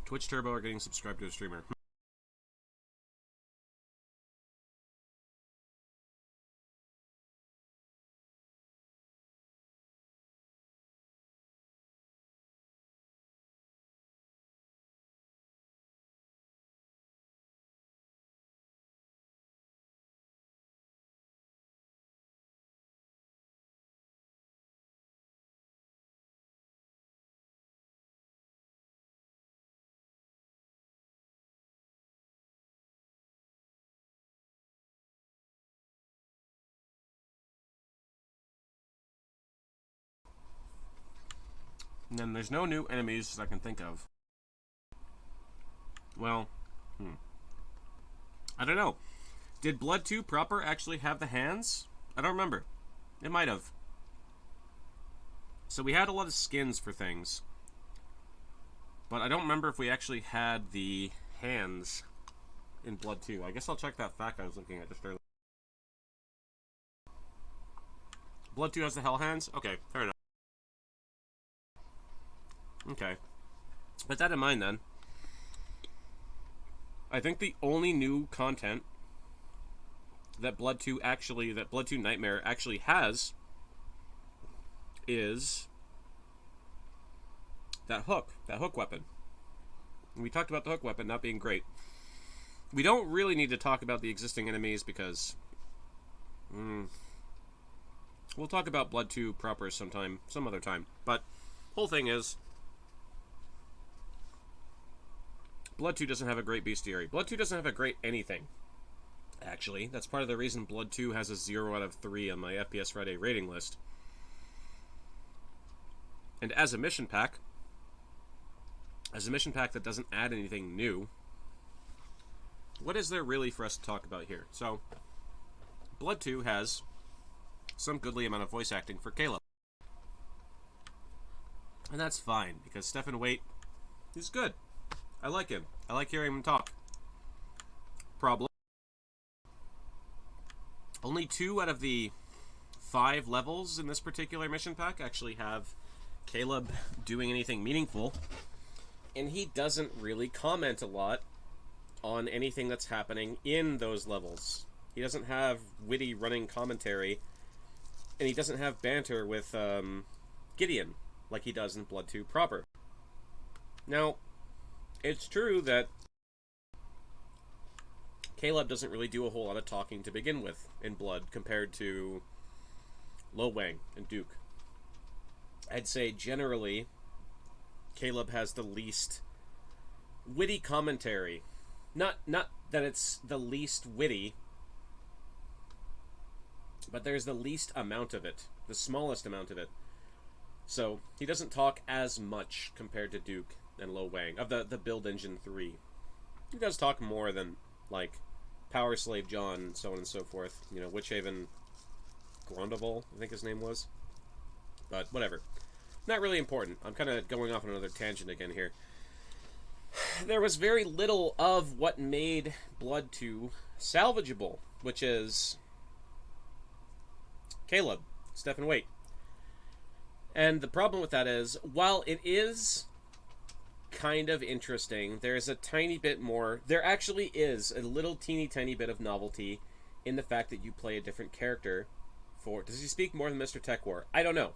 Twitch Turbo are getting subscribed to a streamer. And then there's no new enemies that I can think of. Well, I don't know. Did Blood 2 proper actually have the hands? I don't remember. It might have. So we had a lot of skins for things. But I don't remember if we actually had the hands in Blood 2. I guess I'll check that fact I was looking at just earlier. Blood 2 has the hell hands? Okay, fair enough. Okay. With that in mind then, I think the only new content that Blood 2 Nightmare actually has is that hook weapon. And we talked about the hook weapon not being great. We don't really need to talk about the existing enemies because we'll talk about Blood 2 proper some other time. But whole thing is, Blood 2 doesn't have a great bestiary. Blood 2 doesn't have a great anything. Actually, that's part of the reason Blood 2 has a 0 out of 3 on my FPS Friday rating list. And as a mission pack that doesn't add anything new, what is there really for us to talk about here? So, Blood 2 has some goodly amount of voice acting for Caleb. And that's fine, because Stephen Waite is good. I like him. I like hearing him talk. Problem: only 2 out of the 5 levels in this particular mission pack actually have Caleb doing anything meaningful. And he doesn't really comment a lot on anything that's happening in those levels. He doesn't have witty running commentary, and he doesn't have banter with Gideon like he does in Blood 2 proper. Now, it's true that Caleb doesn't really do a whole lot of talking to begin with in Blood compared to Lo Wang and Duke. I'd say generally Caleb has the least witty commentary. Not that it's the least witty, but there's the least amount of it, the smallest amount of it. So he doesn't talk as much compared to Duke and Lo Wang of the Build Engine 3. He does talk more than like Power Slave John and so on and so forth. You know, Witchhaven Grondoval, I think his name was. But whatever. Not really important. I'm kind of going off on another tangent again here. There was very little of what made Blood 2 salvageable, which is Caleb, Stephen Waite. And the problem with that is, while it is kind of interesting, there's a tiny bit more. There actually is a little teeny tiny bit of novelty in the fact that you play a different character for... Does he speak more than Mr. Tech War? I don't know.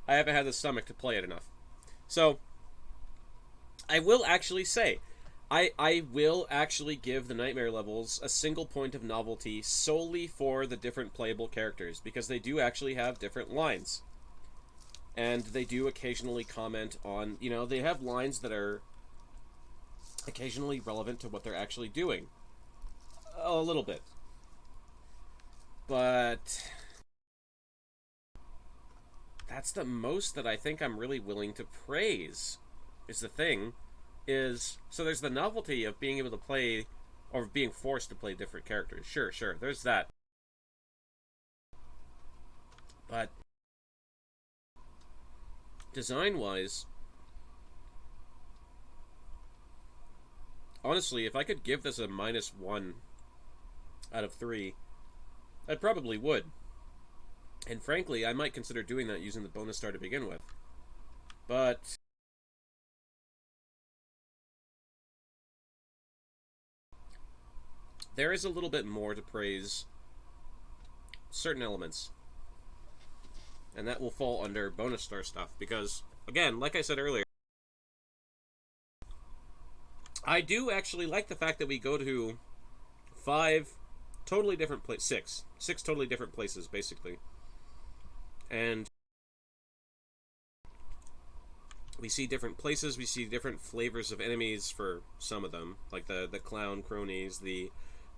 I haven't had the stomach to play it enough. So, I will actually say, I will actually give the Nightmare levels a single point of novelty solely for the different playable characters, because they do actually have different lines. And they do occasionally comment on, you know, they have lines that are occasionally relevant to what they're actually doing. A little bit. But that's the most that I think I'm really willing to praise, is the thing. So there's the novelty of being able to play, or being forced to play different characters. Sure, there's that. But design-wise, honestly, if I could give this a -1 out of 3, I probably would. And frankly, I might consider doing that using the bonus star to begin with. But there is a little bit more to praise certain elements. And that will fall under bonus star stuff. Because, again, like I said earlier, I do actually like the fact that we go to 5 totally different places. 6 totally different places, basically. And we see different places, we see different flavors of enemies for some of them. Like the clown cronies, the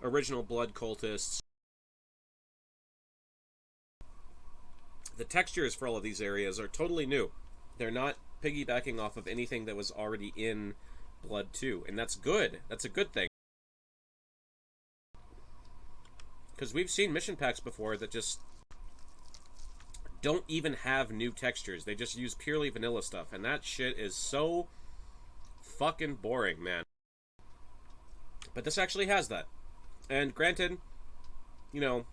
original blood cultists. The textures for all of these areas are totally new. They're not piggybacking off of anything that was already in Blood 2, and that's good. That's a good thing. Because we've seen mission packs before that just don't even have new textures. They just use purely vanilla stuff, and that shit is so fucking boring, man. But this actually has that. And granted, you know,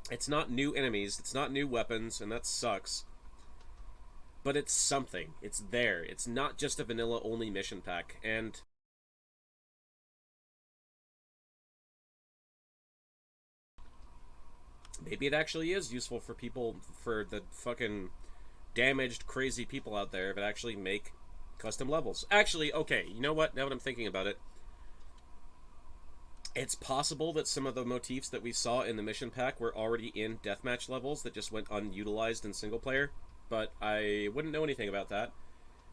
it's not new enemies, it's not new weapons, and that sucks. But it's something. It's there. It's not just a vanilla-only mission pack, and maybe it actually is useful for people, for the fucking damaged, crazy people out there that actually make custom levels. Actually, okay, you know what? Now that I'm thinking about it, it's possible that some of the motifs that we saw in the mission pack were already in deathmatch levels that just went unutilized in single player, but I wouldn't know anything about that,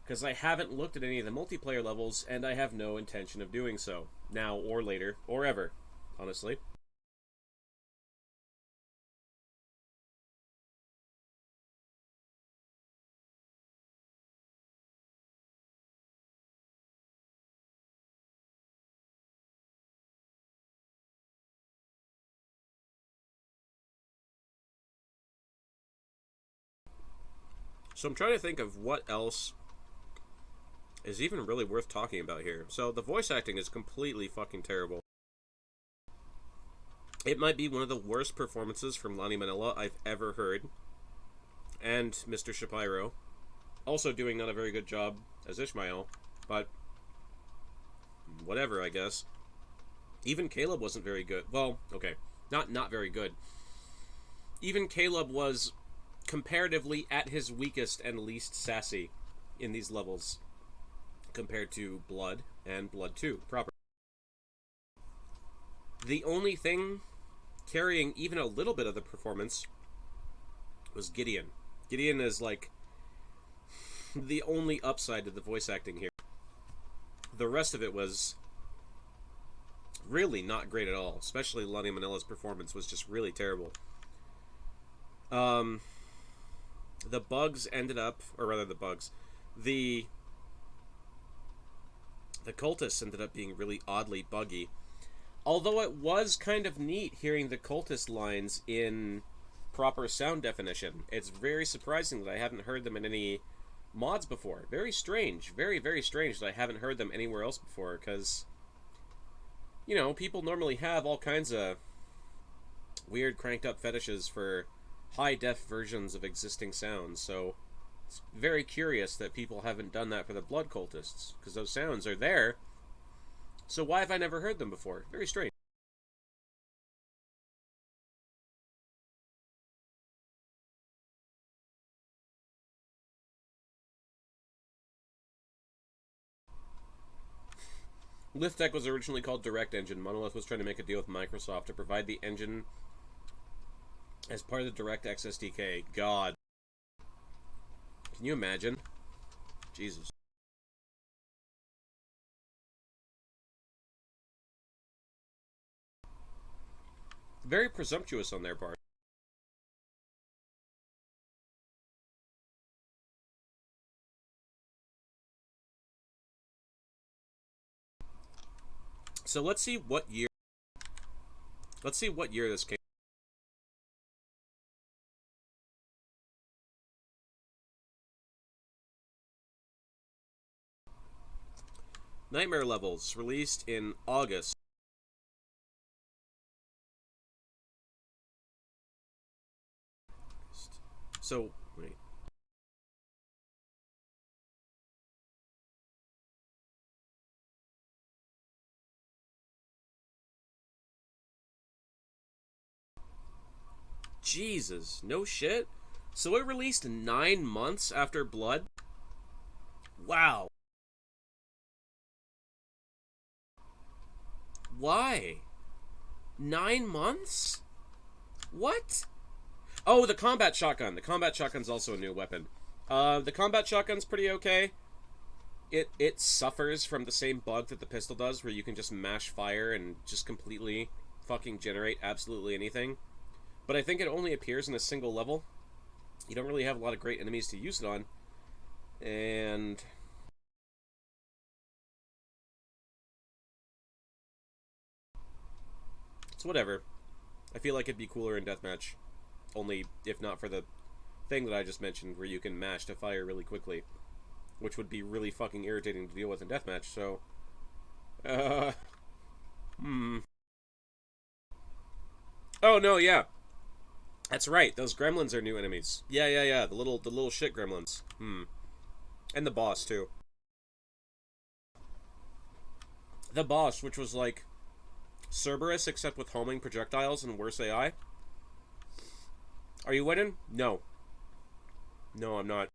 because I haven't looked at any of the multiplayer levels, and I have no intention of doing so, now or later, or ever, honestly. So I'm trying to think of what else is even really worth talking about here. So the voice acting is completely fucking terrible. It might be one of the worst performances from Lonnie Manila I've ever heard. And Mr. Shapiro, also doing not a very good job as Ishmael, but whatever, I guess. Even Caleb wasn't very good. Well, okay, not very good. Even Caleb was comparatively at his weakest and least sassy in these levels compared to Blood and Blood 2 proper. The only thing carrying even a little bit of the performance was Gideon. Gideon is like the only upside to the voice acting here. The rest of it was really not great at all, especially Lonnie Manila's performance was just really terrible. The bugs ended up, or rather the bugs, the cultists ended up being really oddly buggy. Although it was kind of neat hearing the cultist lines in proper sound definition. It's very surprising that I haven't heard them in any mods before. Very strange. Very, very strange that I haven't heard them anywhere else before, because, you know, people normally have all kinds of weird cranked up fetishes for high-def versions of existing sounds, so it's very curious that people haven't done that for the Blood Cultists, because those sounds are there, so why have I never heard them before? Very strange. Liftech was originally called Direct Engine. Monolith was trying to make a deal with Microsoft to provide the engine as part of the DirectX SDK. God. Can you imagine? Jesus. Very presumptuous on their part. So let's see what year. Let's see what year this came. Nightmare Levels, released in August. So, wait. Jesus, no shit? So it released 9 months after Blood? Wow. Why? 9 months? What? Oh, the combat shotgun. The combat shotgun's also a new weapon. The combat shotgun's pretty okay. It suffers from the same bug that the pistol does, where you can just mash fire and just completely fucking generate absolutely anything. But I think it only appears in a single level. You don't really have a lot of great enemies to use it on. And it's whatever. I feel like it'd be cooler in deathmatch. Only if not for the thing that I just mentioned, where you can mash to fire really quickly, which would be really fucking irritating to deal with in deathmatch. So, Oh no, yeah, that's right. Those gremlins are new enemies. Yeah, yeah, yeah. The little shit gremlins. And the boss too. The boss, which was like Cerberus except with homing projectiles and worse AI. Are you winning? No. No, I'm not.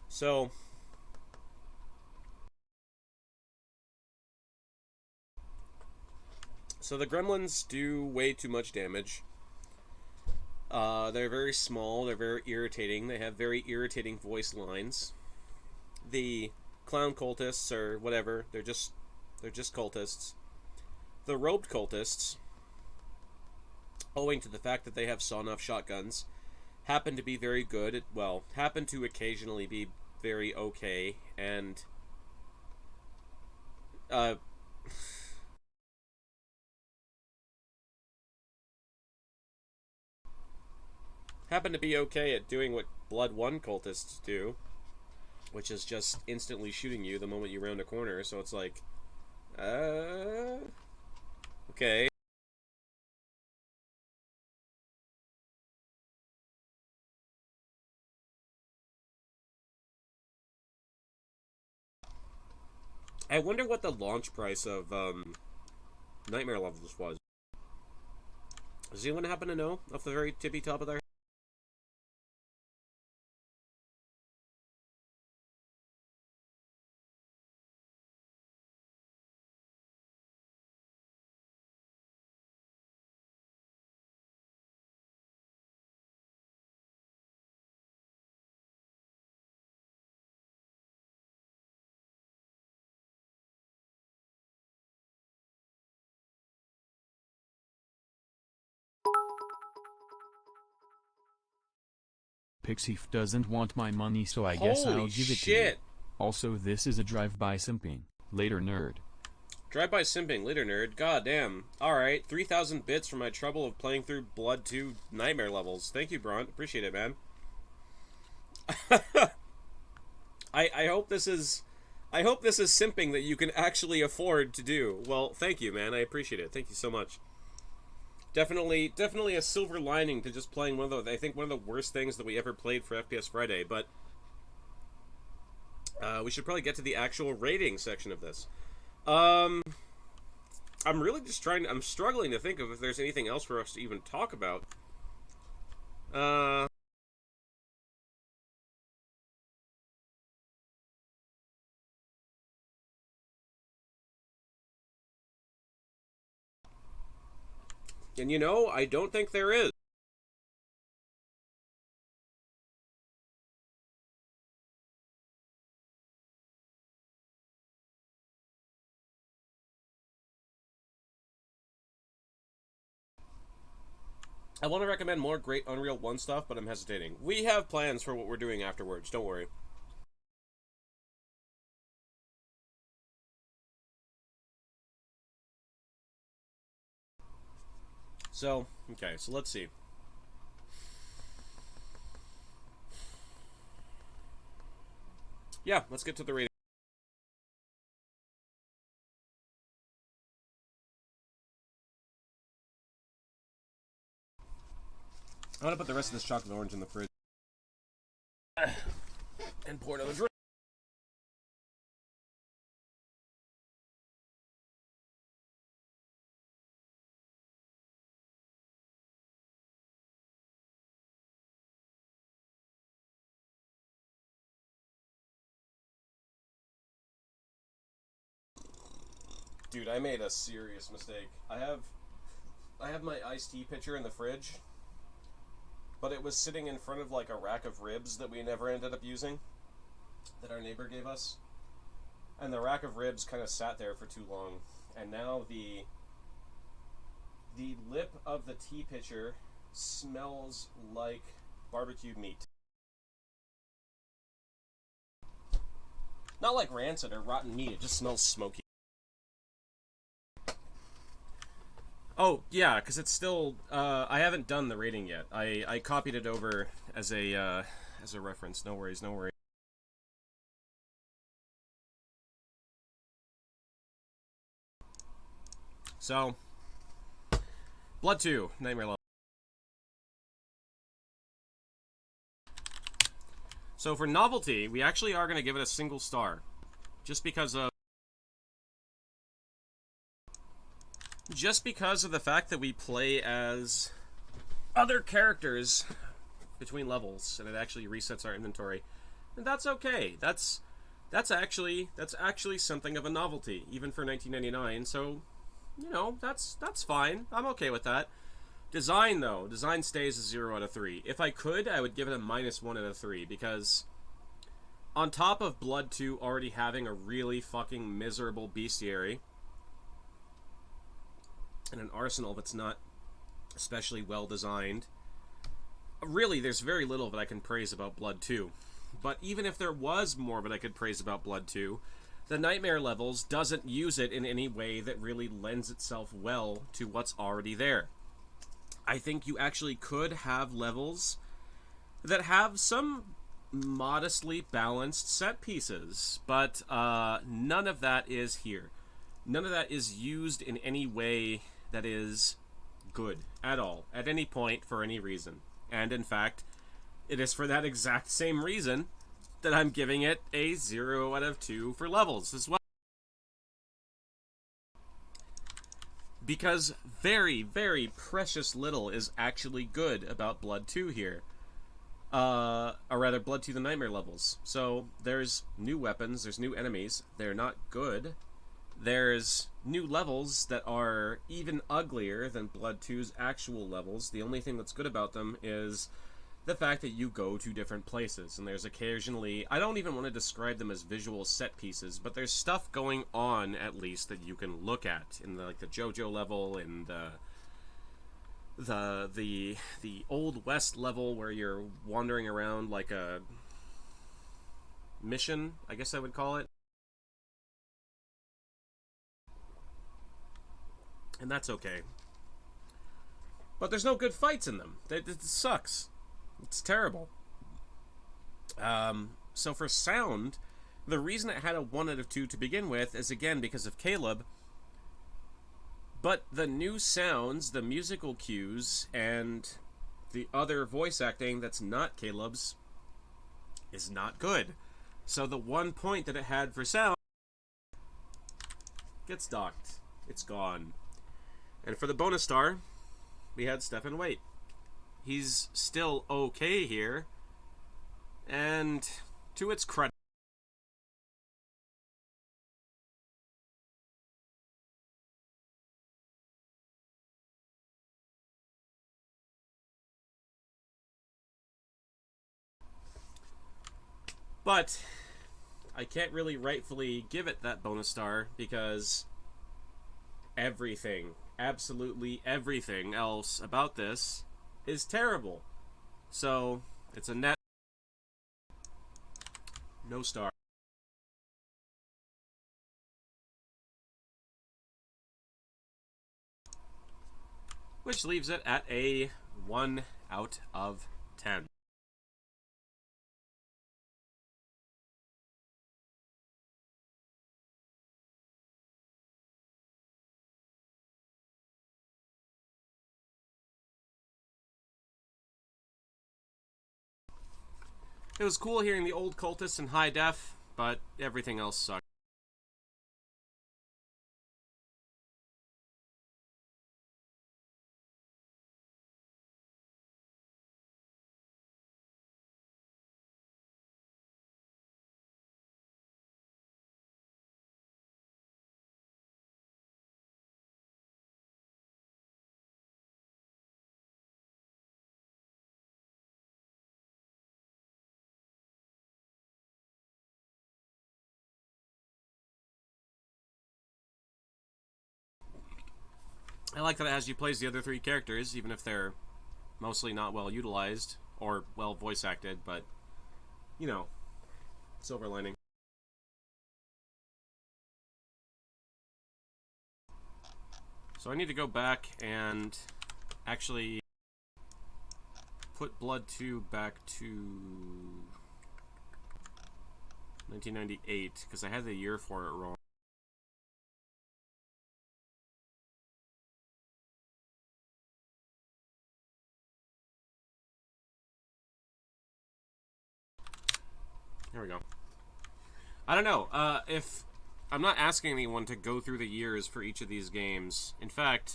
So, the gremlins do way too much damage. They're very small. They're very irritating. They have very irritating voice lines. The clown cultists or whatever, they're just cultists. The robed cultists, owing to the fact that they have sawn-off shotguns, happen to be very good at, well, happen to occasionally be very okay, and uh happen to be okay at doing what Blood 1 cultists do, which is just instantly shooting you the moment you round a corner. So it's like, okay. I wonder what the launch price of Nightmare Levels was. Does anyone happen to know off the very tippy top of their head? Pixief doesn't want my money, so I guess I'll give it to you. Also, this is a drive-by simping. Later, nerd. Drive-by simping, later, nerd. God damn. Alright, 3,000 bits for my trouble of playing through Blood 2 Nightmare Levels. Thank you, Bront. Appreciate it, man. I hope this is... I hope this is simping that you can actually afford to do. Well, thank you, man. I appreciate it. Thank you so much. Definitely a silver lining to just playing one of the, I think one of the worst things that we ever played for FPS Friday, but we should probably get to the actual rating section of this. I'm really just I'm struggling to think of if there's anything else for us to even talk about. And you know, I don't think there is. I want to recommend more great Unreal 1 stuff, but I'm hesitating. We have plans for what we're doing afterwards, don't worry. So, okay, so let's see. Yeah, let's get to the rating. I'm gonna put the rest of this chocolate orange in the fridge. And pour another drink. Dude, I made a serious mistake. I have my iced tea pitcher in the fridge, but it was sitting in front of like a rack of ribs that we never ended up using, that our neighbor gave us. And the rack of ribs kind of sat there for too long. And now the lip of the tea pitcher smells like barbecued meat. Not like rancid or rotten meat, it just smells smoky. Oh, yeah, because it's still, I haven't done the rating yet. I copied it over as a reference. No worries, no worries. So, Blood 2, Nightmare Level. So for novelty, we actually are going to give it a single star. Just because of the fact that we play as other characters between levels, and it actually resets our inventory. And that's okay. That's actually something of a novelty, even for 1999. So, you know, that's fine. I'm okay with that. Design, though. Design stays a 0 out of 3. If I could, I would give it a -1 out of 3, because on top of Blood 2 already having a really fucking miserable bestiary and an arsenal that's not especially well designed, really, there's very little that I can praise about Blood 2. But even if there was more that I could praise about Blood 2, the Nightmare levels doesn't use it in any way that really lends itself well to what's already there. I think you actually could have levels that have some modestly balanced set pieces, but none of that is here. None of that is used in any way that is good at all, at any point, for any reason. And in fact, it is for that exact same reason that I'm giving it a 0 out of 2 for levels as well. Because very, very precious little is actually good about Blood 2 here. Or rather, Blood 2 the Nightmare levels. So, there's new weapons, there's new enemies. They're not good. There's new levels that are even uglier than Blood 2's actual levels. The only thing that's good about them is the fact that you go to different places, and there's occasionally, I don't even want to describe them as visual set pieces, but there's stuff going on, at least, that you can look at in the JoJo level, and the Old West level where you're wandering around like a mission, I guess I would call it. And that's okay. But there's no good fights in them. It sucks. It's terrible. So for sound, the reason it had a 1 out of 2 to begin with is, again, because of Caleb. But the new sounds, the musical cues, and the other voice acting that's not Caleb's is not good. So the 1 point that it had for sound gets docked. It's gone. And for the bonus star, we had Stephen Waite. He's still okay here, and to its credit, but I can't really rightfully give it that bonus star because everything, absolutely everything else about this is terrible. So it's a net no star. Which leaves it at a 1 out of 10. It was cool hearing the old cultists in high def, but everything else sucked. I like that it has you play as the other three characters, even if they're mostly not well utilized or well voice acted, but, you know, silver lining. So I need to go back and actually put Blood 2 back to 1998, because I had the year for it wrong. Here we go. I don't know, if... I'm not asking anyone to go through the years for each of these games. In fact...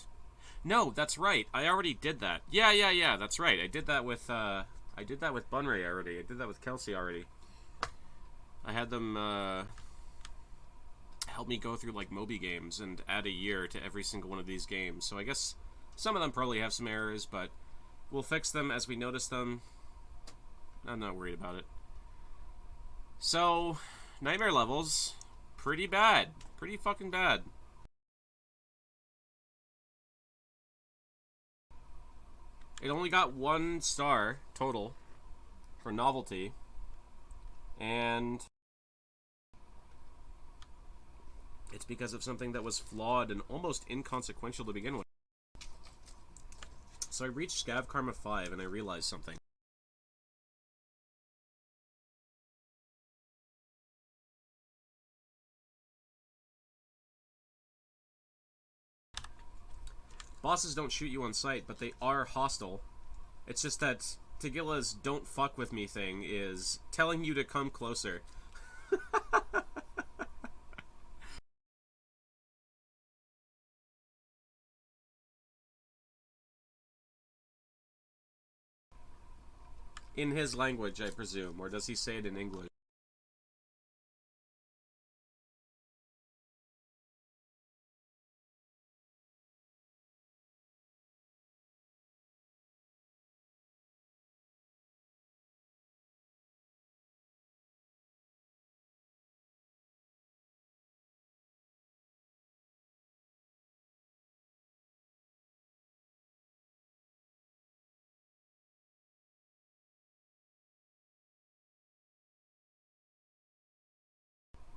No, that's right. I already did that. Yeah, that's right. I did that with Bunray already. I did that with Kelsey already. I had them, help me go through, like, Moby games and add a year to every single one of these games. So I guess some of them probably have some errors, but we'll fix them as we notice them. I'm not worried about it. So, Nightmare levels, pretty bad. Pretty fucking bad. It only got 1 star total for novelty, and it's because of something that was flawed and almost inconsequential to begin with. So I reached Scav Karma 5 and I realized something. Bosses don't shoot you on sight, but they are hostile. It's just that Tagilla's "don't fuck with me" thing is telling you to come closer. In his language, I presume, or does he say it in English?